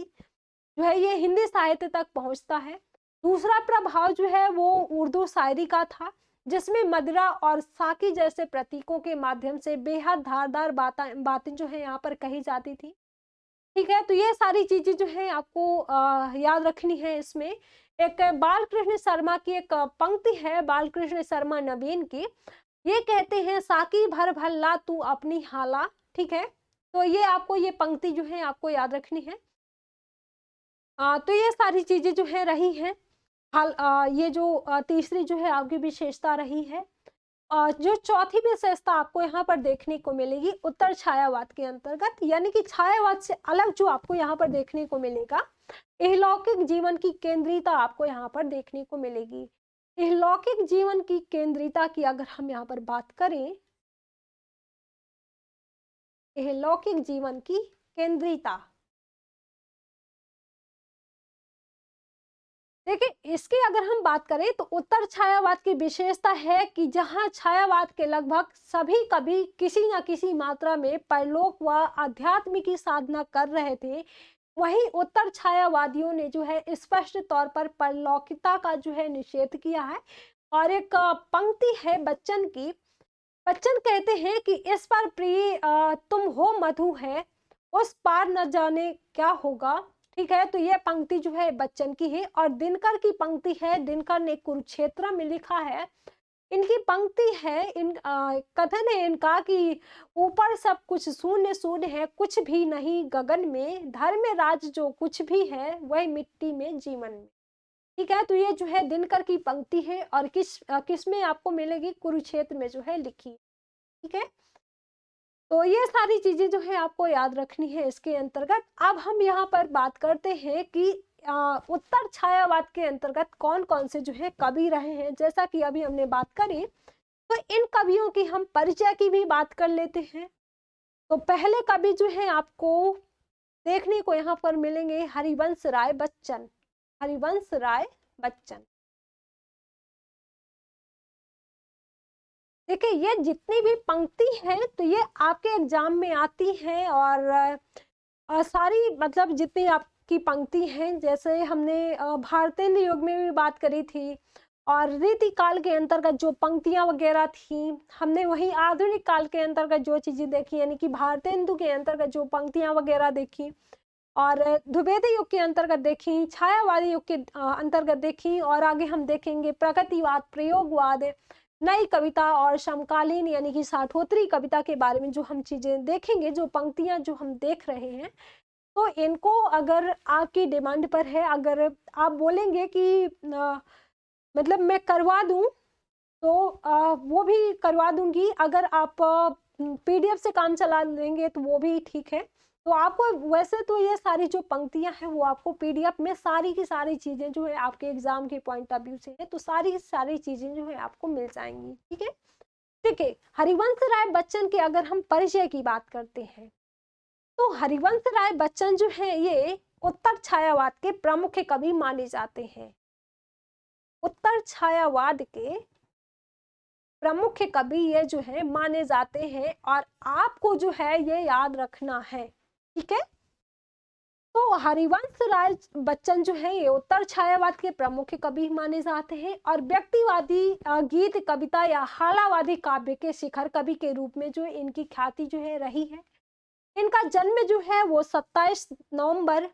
जो है ये हिंदी साहित्य तक पहुंचता है। दूसरा प्रभाव जो है वो उर्दू शायरी का था, जिसमें मदिरा और साकी जैसे प्रतीकों के माध्यम से बेहद धारदार बातें जो है यहाँ पर कही जाती थी। ठीक है, तो ये सारी चीजें जो है आपको याद रखनी है। इसमें एक बालकृष्ण शर्मा की एक पंक्ति है, बालकृष्ण शर्मा नवीन की। ये कहते हैं साकी भर भर ला तू अपनी हाला। ठीक है, तो ये आपको ये पंक्ति जो है आपको याद रखनी है। तो ये सारी चीजें जो है रही हैं। ये जो तीसरी जो है आपकी विशेषता रही है। जो चौथी विशेषता आपको यहाँ पर देखने को मिलेगी उत्तर छायावाद के अंतर्गत, यानी कि छायावाद से अलग जो आपको यहाँ पर देखने को मिलेगा, इहलौकिक जीवन की केंद्रीयता आपको यहाँ पर देखने को मिलेगी। इहलौकिक जीवन की केंद्रीयता की अगर हम यहाँ पर बात करें, इहलौकिक जीवन की केंद्रीयता, देखिए इसकी अगर हम बात करें तो उत्तर छायावाद की विशेषता है कि जहां छायावाद के लगभग सभी कवि किसी न किसी मात्रा में परलोक व अध्यात्म की साधना कर रहे थे, वहीं उत्तर छायावादियों ने जो है स्पष्ट तौर पर परलौकिकता का जो है निषेध किया है। और एक पंक्ति है बच्चन की। बच्चन कहते हैं कि इस पर प्रिय तुम हो मधु है, उस पार न जाने क्या होगा। ठीक है, तो ये पंक्ति जो है बच्चन की है। और दिनकर की पंक्ति है, दिनकर ने कुरुक्षेत्र में लिखा है। इनकी पंक्ति है, कथन है इनका कि ऊपर सब कुछ शून्य शून्य है, कुछ भी नहीं गगन में, धर्म राज जो कुछ भी है वह मिट्टी में जीवन में। ठीक है, तो ये जो है दिनकर की पंक्ति है और किस में आपको मिलेगी, कुरुक्षेत्र में जो है लिखी। ठीक है, तो ये सारी चीजें जो है आपको याद रखनी है इसके अंतर्गत। अब हम यहाँ पर बात करते हैं कि उत्तर छायावाद के अंतर्गत कौन कौन से जो है कवि रहे हैं। जैसा कि अभी हमने बात करी, तो इन कवियों की हम परिचय की भी बात कर लेते हैं। तो पहले कवि जो है आपको देखने को यहाँ पर मिलेंगे हरिवंश राय बच्चन। हरिवंश राय बच्चन, देखिए ये जितनी भी पंक्ति है तो ये आपके एग्जाम में आती हैं। और सारी मतलब जितनी आपकी पंक्ति हैं, जैसे हमने भारतेंद्र युग में भी बात करी थी, और रीति काल के अंतर्गत जो पंक्तियां वगैरह थी, हमने वही आधुनिक काल के अंतर्गत जो चीजें देखी, यानी कि भारतेंदु के अंतर्गत जो पंक्तियां वगैरह देखी, और द्विवेदी युग के अंतर्गत देखी, छायावादी युग के अंतर्गत देखी, और आगे हम देखेंगे प्रगतिवाद, प्रयोगवाद, नई कविता और समकालीन यानी कि साठोत्तरी कविता के बारे में जो हम चीजें देखेंगे, जो पंक्तियां जो हम देख रहे हैं। तो इनको अगर आपकी डिमांड पर है, अगर आप बोलेंगे कि मतलब मैं करवा दूं, तो वो भी करवा दूंगी। अगर आप पीडीएफ से काम चला लेंगे तो वो भी ठीक है। तो आपको वैसे तो ये सारी जो पंक्तियां हैं वो आपको पीडीएफ में सारी की सारी चीजें जो है आपके एग्जाम के पॉइंट ऑफ व्यू से है, तो सारी की सारी चीजें जो है आपको मिल जाएंगी। ठीक है, ठीक है। हरिवंश राय बच्चन के अगर हम परिचय की बात करते हैं, तो हरिवंश राय बच्चन जो है ये उत्तर छायावाद के प्रमुख कवि माने जाते हैं। उत्तर छायावाद के प्रमुख कवि ये जो है माने जाते हैं, और आपको जो है ये याद रखना है, ठीक है। तो हरिवंश राय बच्चन जो है ये उत्तर छायावाद के प्रमुख कवि माने जाते हैं, और व्यक्तिवादी गीत, कविता या हालावादी काव्य के शिखर कवि के रूप में जो इनकी ख्याति जो है रही है। इनका जन्म जो है वो 27 नवंबर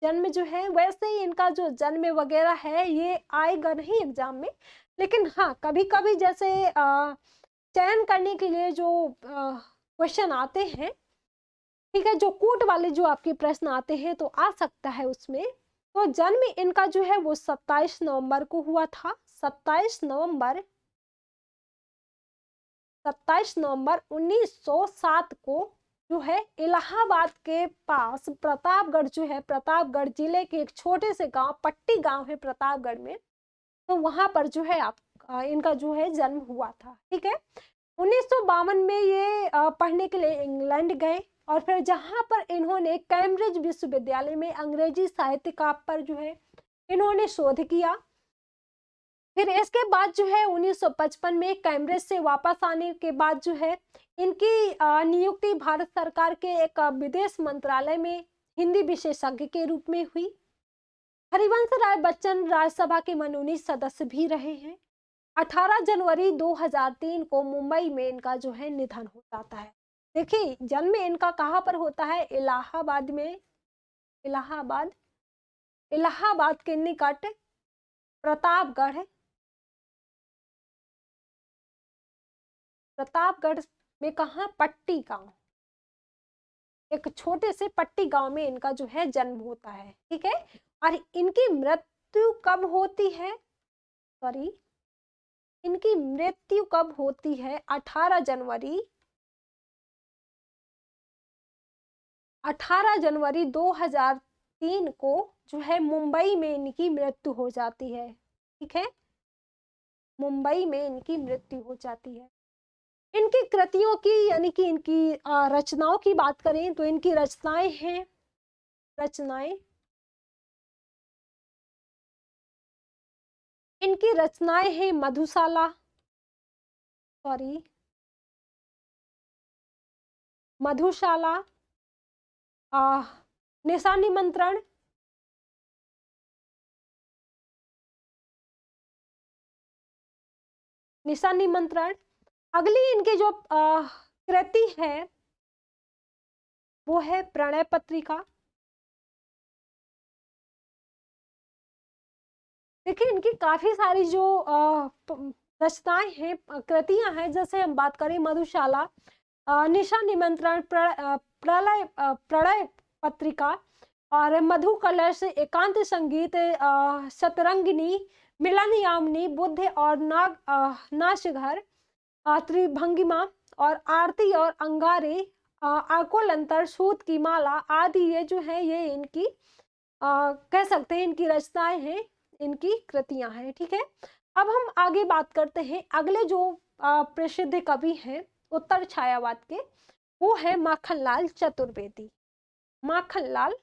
जन्म जो है, वैसे ही इनका जो जन्म वगैरह है ये आएगा नहीं एग्जाम में, लेकिन हाँ कभी कभी जैसे चयन करने के लिए जो क्वेश्चन आते हैं, ठीक है, जो कूट वाले जो आपके प्रश्न आते हैं तो आ सकता है उसमें। तो जन्म इनका जो है वो 27 नवंबर को हुआ था। 27 नवंबर 1907 को जो है इलाहाबाद के पास प्रतापगढ़ जो है, प्रतापगढ़ जिले के एक छोटे से गांव, पट्टी गांव है प्रतापगढ़ में, तो वहां पर जो है इनका जो है जन्म हुआ था, ठीक है। 1952 में ये पढ़ने के लिए इंग्लैंड गए, और फिर जहां पर इन्होंने कैम्ब्रिज विश्वविद्यालय में अंग्रेजी साहित्य का पर जो है इन्होंने शोध किया। फिर इसके बाद जो है 1955 में कैम्ब्रिज से वापस आने के बाद जो है इनकी नियुक्ति भारत सरकार के एक विदेश मंत्रालय में हिंदी विशेषज्ञ के रूप में हुई। हरिवंश राय बच्चन राज्यसभा के मनोनीत सदस्य भी रहे हैं। 18 जनवरी 2003 को मुंबई में इनका जो है निधन हो जाता है। देखिए जन्म इनका कहाँ पर होता है, इलाहाबाद में, इलाहाबाद के निकट प्रतापगढ़ में, कहा, पट्टी गांव, एक छोटे से पट्टी गांव में इनका जो है जन्म होता है, ठीक है। और इनकी मृत्यु कब होती है, इनकी मृत्यु कब होती है, 18 जनवरी 2003 को जो है मुंबई में इनकी मृत्यु हो जाती है, ठीक है, मुंबई में इनकी मृत्यु हो जाती है। इनकी कृतियों की यानी कि इनकी रचनाओं की बात करें तो इनकी रचनाएं हैं, मधुशाला, निशा निमंत्रण, अगली इनकी जो कृति है वो है प्रणय पत्रिका। देखिए इनकी काफी सारी जो रचनाएं हैं, कृतियां हैं, जैसे हम बात करें मधुशाला, निशा निमंत्रण, प्रणय पत्रिका, और मधु कलश, एकांत संगीत, शतरंगिनी, मिलन यामिनी, बुद्ध और नाचघर, त्रिभंगिमा, और आरती और अंगारे, आकोलंतर, सूत की माला आदि, ये जो है ये इनकी कह सकते हैं इनकी रचनाएं हैं, इनकी कृतियां हैं, ठीक है। अब हम आगे बात करते हैं अगले जो प्रसिद्ध कवि हैं उत्तर छायावाद के, वो है माखनलाल चतुर्वेदी। माखनलाल,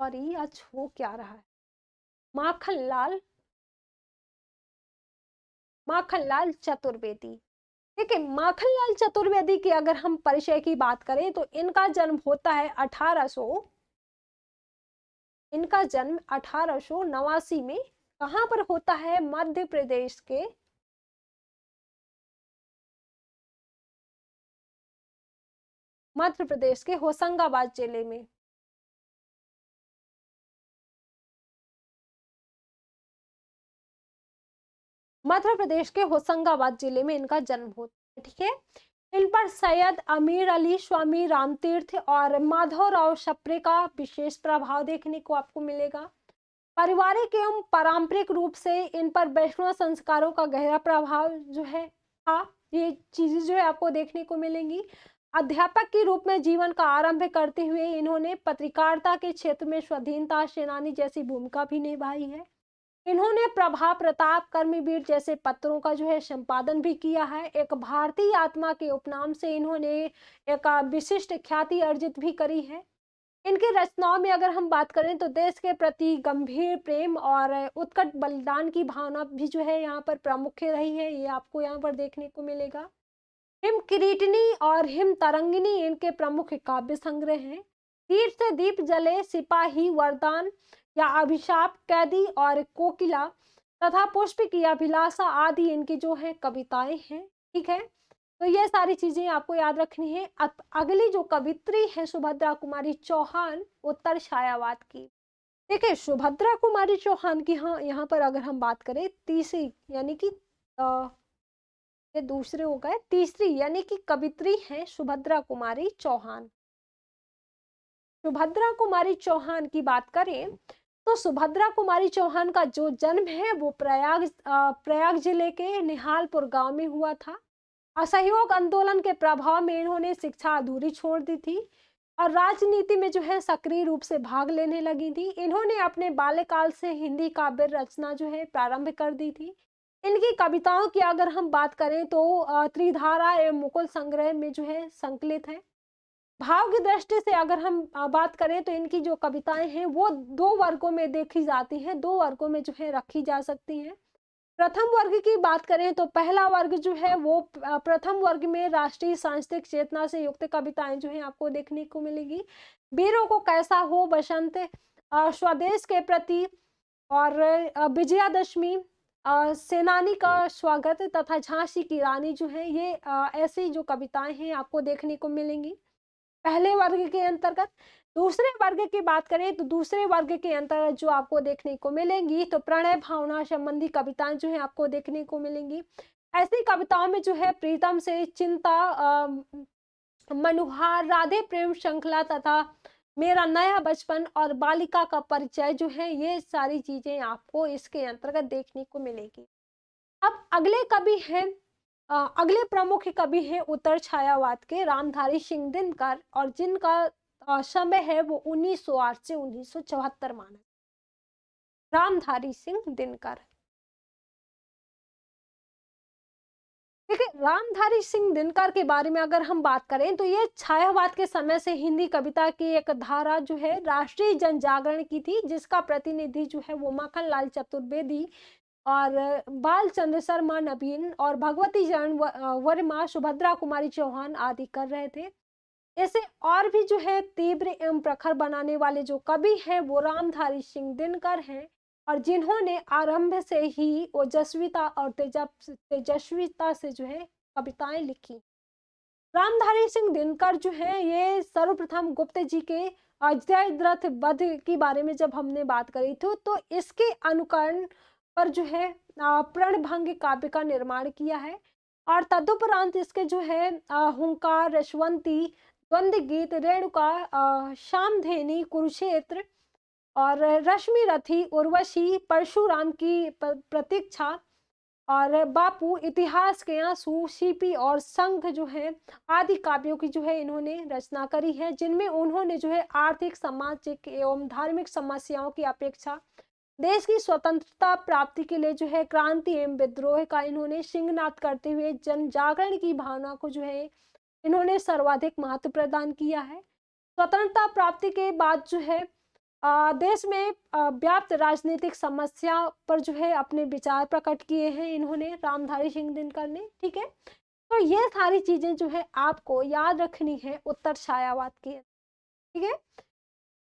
सॉरी आज हो क्या रहा है, माखनलाल चतुर्वेदी। देखिए माखनलाल चतुर्वेदी की अगर हम परिचय की बात करें तो इनका जन्म होता है 1889 में। कहां पर होता है, मध्य प्रदेश के होशंगाबाद जिले में। मध्य प्रदेश के होशंगाबाद जिले में इनका जन्म होता है, ठीक है। इन पर सैयद अमीर अली, स्वामी रामतीर्थ और माधवराव सप्रे का विशेष प्रभाव देखने को आपको मिलेगा। पारिवारिक एवं पारंपरिक रूप से इन पर वैष्णव संस्कारों का गहरा प्रभाव जो है था, ये चीजें जो है आपको देखने को मिलेंगी। अध्यापक के रूप में जीवन का आरंभ करते हुए इन्होंने पत्रकारिता के क्षेत्र में स्वाधीनता सेनानी जैसी भूमिका भी निभाई है। इन्होंने प्रभा प्रताप कर्मवीर जैसे पत्रों का जो है संपादन भी किया है। एक भारतीय आत्मा के उपनाम से इन्होंने एक विशिष्ट ख्याति अर्जित भी करी है। इनकी रचनाओं में अगर हम बात करें तो देश के प्रति गंभीर प्रेम और उत्कट बलिदान की भावना भी जो है यहाँ पर प्रमुख रही है, ये आपको यहाँ पर देखने को मिलेगा। हिम किरीटनी और हिम तरंगिनी इनके प्रमुख काव्य संग्रह हैं। तीर से दीप जले, सिपाही, वरदान या अभिशाप, कैदी और कोकिला तथा पुष्प की अभिलाषा आदि इनकी जो है कविताएं हैं। ठीक है, तो ये सारी चीजें आपको याद रखनी है। अगली जो कवित्री है सुभद्रा कुमारी चौहान, उत्तर छायावाद की। देखिए सुभद्रा कुमारी चौहान की, हाँ यहाँ पर अगर हम बात करें तीसरी यानी कि ये दूसरे हो गए, तीसरी यानी कि कवित्री हैं सुभद्रा कुमारी चौहान। सुभद्रा कुमारी चौहान की बात करें तो सुभद्रा कुमारी चौहान का जो जन्म है वो प्रयाग जिले के निहालपुर गांव में हुआ था। असहयोग आंदोलन के प्रभाव में इन्होंने शिक्षा अधूरी छोड़ दी थी और राजनीति में जो है सक्रिय रूप से भाग लेने लगी थी। इन्होंने अपने बाल्यकाल से हिंदी काव्य रचना जो है प्रारंभ कर दी थी। इनकी कविताओं की अगर हम बात करें तो त्रिधारा एवं मुकुल संग्रह में जो है संकलित है। भाव की दृष्टि से अगर हम बात करें तो इनकी जो कविताएं हैं वो दो वर्गों में देखी जाती हैं, दो वर्गों में जो है रखी जा सकती हैं। प्रथम वर्ग की बात करें तो पहला वर्ग जो है वो प्रथम वर्ग में राष्ट्रीय सांस्कृतिक चेतना से युक्त कविताएं जो है आपको देखने को मिलेगी। वीरों को कैसा हो, बसंत, स्वदेश के प्रति और विजयादशमी, सेनानी का स्वागत तथा झांसी की रानी जो है, ये ऐसी जो कविताएं हैं आपको देखने को मिलेंगी पहले वर्ग के अंतर्गत। दूसरे वर्ग की बात करें तो दूसरे वर्ग के अंतर्गत जो आपको देखने को मिलेंगी तो प्रणय भावना संबंधी कविताएं जो है आपको देखने को मिलेंगी। ऐसी कविताओं में जो है प्रीतम से चिंता, मनुहार, राधे प्रेम श्रृंखला तथा मेरा नया बचपन और बालिका का परिचय जो है, ये सारी चीजें आपको इसके अंतर्गत देखने को मिलेगी। अब अगले कवि हैं, अगले प्रमुख कवि हैं उत्तर छायावाद के रामधारी सिंह दिनकर, और जिनका समय है वो 1908 से 1974 माना। रामधारी सिंह दिनकर, देखिए रामधारी सिंह दिनकर के बारे में अगर हम बात करें तो ये छायावाद के समय से हिंदी कविता की एक धारा जो है राष्ट्रीय जन जागरण की थी, जिसका प्रतिनिधि जो है वो माखनलाल चतुर्वेदी और बाल चंद्र शर्मा नवीन और भगवती चरण वर्मा, सुभद्रा कुमारी चौहान आदि कर रहे थे। इसे और भी जो है तीव्र एवं प्रखर बनाने वाले जो कवि हैं वो रामधारी सिंह दिनकर हैं, और जिन्होंने आरंभ से ही ओजस्विता और तेजस्विता से जो है कविताएं लिखी। रामधारी सिंह दिनकर जो है ये सर्वप्रथम गुप्त जी के अजयद्रथ वध के बारे में जब हमने बात करी थी तो इसके अनुकरण पर जो है प्रणभंग काव्य का निर्माण किया है, और तदुपरांत इसके जो है हुंकार, रसवंती, द्वंद्व गीत, रेणुका, शामधेनी, कुरुक्षेत्र और रश्मि रथी, उर्वशी, परशुराम की प्रतीक्षा और बापू, इतिहास के आंसू, सीपी और संघ जो है आदि काव्यों की जो है इन्होंने रचना करी है, जिनमें उन्होंने जो है आर्थिक, सामाजिक एवं धार्मिक समस्याओं की अपेक्षा देश की स्वतंत्रता प्राप्ति के लिए जो है क्रांति एवं विद्रोह का इन्होंने सिंहनाद करते हुए जन जागरण की भावना को जो है इन्होंने सर्वाधिक महत्व प्रदान किया है। स्वतंत्रता प्राप्ति के बाद जो है देश में व्याप्त राजनीतिक समस्या पर जो है अपने विचार प्रकट किए हैं इन्होंने, रामधारी सिंह दिनकर ने। ठीक है, तो ये सारी चीजें जो है आपको याद रखनी है उत्तर छायावाद की। ठीक है,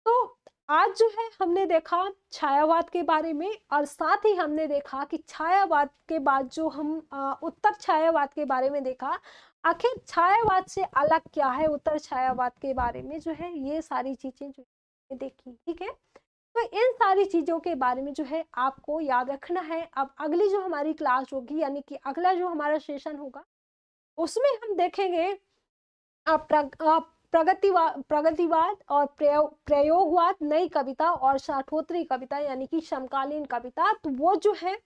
तो आज जो है हमने देखा छायावाद के बारे में, और साथ ही हमने देखा कि छायावाद के बाद जो हम उत्तर छायावाद के बारे में देखा, आखिर छायावाद से अलग क्या है उत्तर छायावाद के बारे में जो है ये सारी चीजें जो देखी। ठीक है, तो इन सारी चीजों के बारे में जो है आपको याद रखना है। अब अगली जो हमारी क्लास होगी यानी कि अगला जो हमारा सेशन होगा उसमें हम देखेंगे प्रगतिवाद और प्रयोगवाद, नई कविता और साठोत्तरी कविता यानी कि समकालीन कविता। तो वो जो है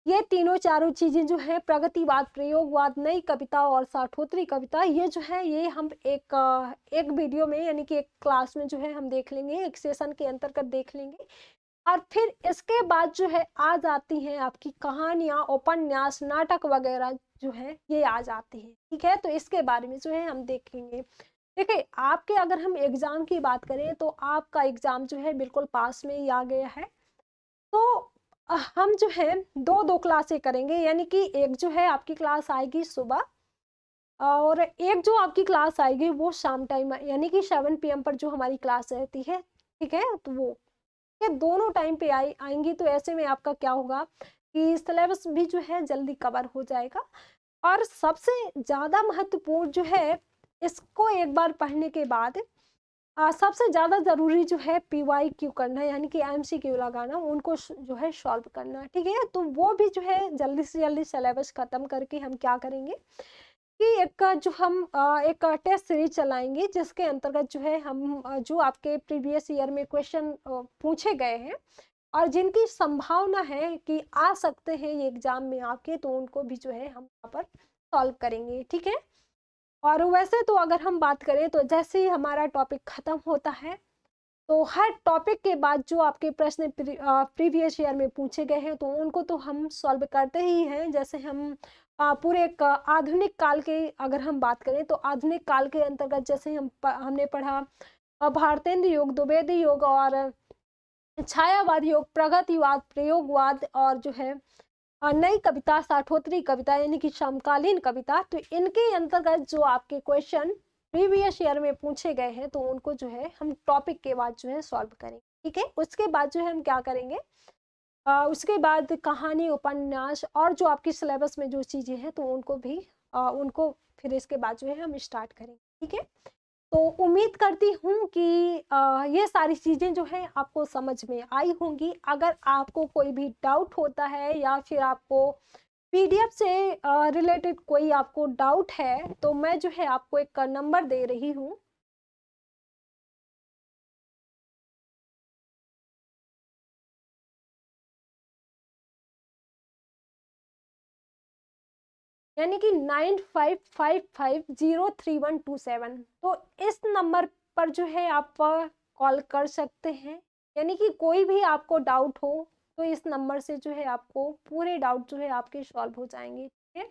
ये तीनों चारों चीजें जो है प्रगतिवाद, प्रयोगवाद, नई कविता और साठोत्तरी कविता, ये जो है ये हम एक वीडियो में यानी कि एक क्लास में जो है हम देख लेंगे, एक सेशन के अंतर्गत देख लेंगे। और फिर इसके बाद जो है आ जाती हैं आपकी कहानियां, उपन्यास, नाटक वगैरह जो है ये आ जाती है। ठीक है, तो इसके बारे में जो है हम देखेंगे। देखिए, आपके अगर हम एग्जाम की बात करें तो आपका एग्जाम जो है बिल्कुल पास में ही आ गया है। तो हम जो है दो दो क्लासें करेंगे, यानी कि एक जो है आपकी क्लास आएगी सुबह, और एक जो आपकी क्लास आएगी वो शाम टाइम, यानी कि 7 PM पर जो हमारी क्लास रहती है। ठीक है, तो वो ये दोनों टाइम पे आएंगी। तो ऐसे में आपका क्या होगा कि सिलेबस भी जो है जल्दी कवर हो जाएगा। और सबसे ज़्यादा महत्वपूर्ण जो है, इसको एक बार पढ़ने के बाद सबसे ज़्यादा ज़रूरी जो है PYQ करना, यानी कि MCQ लगाना, उनको जो है सॉल्व करना। ठीक है, तो वो भी जो है जल्दी से जल्दी सिलेबस ख़त्म करके हम क्या करेंगे कि एक जो हम एक टेस्ट सीरीज चलाएंगे, जिसके अंतर्गत जो है हम जो आपके प्रीवियस ईयर में क्वेश्चन पूछे गए हैं और जिनकी संभावना है कि आ सकते हैं ये एग्जाम में आपके, तो उनको भी जो है हम यहाँ पर सॉल्व करेंगे। ठीक है, और वैसे तो अगर हम बात करें तो जैसे ही हमारा टॉपिक खत्म होता है, तो हर टॉपिक के बाद जो आपके प्रश्न प्रीवियस ईयर में पूछे गए हैं तो उनको तो हम सॉल्व करते ही हैं। जैसे हम पूरे एक आधुनिक काल के अगर हम बात करें तो आधुनिक काल के अंतर्गत जैसे हमने पढ़ा भारतेंद्र योग, द्विवेदी योग और छायावाद योग, प्रगतिवाद, प्रयोगवाद और जो है नई कविता, साठोत्तरी कविता यानी कि समकालीन कविता। तो इनके अंतर्गत जो आपके क्वेश्चन प्रीवियस ईयर में पूछे गए हैं तो उनको जो है हम टॉपिक के बाद जो है सॉल्व करेंगे। ठीक है, उसके बाद जो है हम क्या करेंगे, उसके बाद कहानी, उपन्यास और जो आपकी सिलेबस में जो चीज़ें हैं तो उनको भी उनको फिर इसके बाद जो है हम स्टार्ट करेंगे। ठीक है, तो उम्मीद करती हूँ कि ये सारी चीज़ें जो है आपको समझ में आई होंगी। अगर आपको कोई भी डाउट होता है या फिर आपको PDF से रिलेटेड कोई आपको डाउट है, तो मैं जो है आपको एक नंबर दे रही हूँ, यानी कि 9555033127। तो इस नंबर पर जो है आप कॉल कर सकते हैं, यानी कि कोई भी आपको डाउट हो तो इस नंबर से जो है आपको पूरे डाउट जो है आपके सॉल्व हो जाएंगे। ठीक है,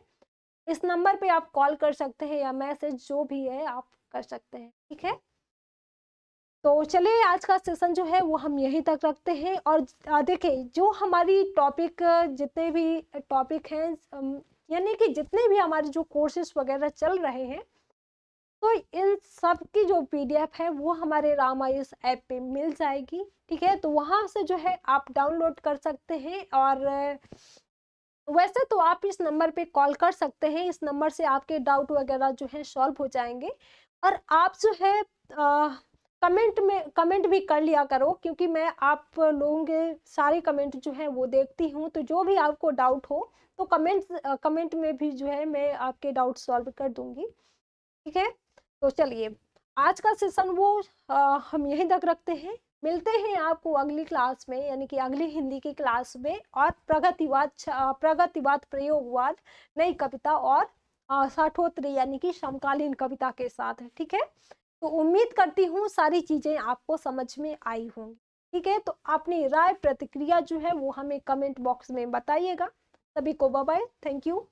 इस नंबर पे आप कॉल कर सकते हैं या मैसेज जो भी है आप कर सकते हैं। ठीक है, तो चलिए आज का सेशन जो है वो हम यहीं तक रखते हैं। और देखिए, जो हमारी टॉपिक जितने भी टॉपिक हैं, यानी कि जितने भी हमारे जो कोर्सेज वगैरह चल रहे हैं, तो इन सब की जो PDF है वो हमारे रामायस ऐप पे मिल जाएगी। ठीक है, तो वहाँ से जो है आप डाउनलोड कर सकते हैं। और वैसे तो आप इस नंबर पे कॉल कर सकते हैं, इस नंबर से आपके डाउट वगैरह जो है सॉल्व हो जाएंगे। और आप जो है कमेंट भी कर लिया करो, क्योंकि मैं आप लोगों के सारे कमेंट जो है वो देखती हूँ। तो जो भी आपको डाउट हो तो कमेंट में भी जो है मैं आपके डाउट सॉल्व कर दूंगी। ठीक है, तो चलिए आज का सेशन वो हम यहीं तक रखते हैं। मिलते हैं आपको अगली क्लास में, यानी कि अगली हिंदी की क्लास में, और प्रगतिवाद, प्रयोगवाद, नई कविता और साठोत्तरी यानी कि समकालीन कविता के साथ। ठीक है, तो उम्मीद करती हूँ सारी चीजें आपको समझ में आई होंगी। ठीक है, तो अपनी राय प्रतिक्रिया जो है वो हमें कमेंट बॉक्स में बताइएगा। सभी को बाय बाय, थैंक यू।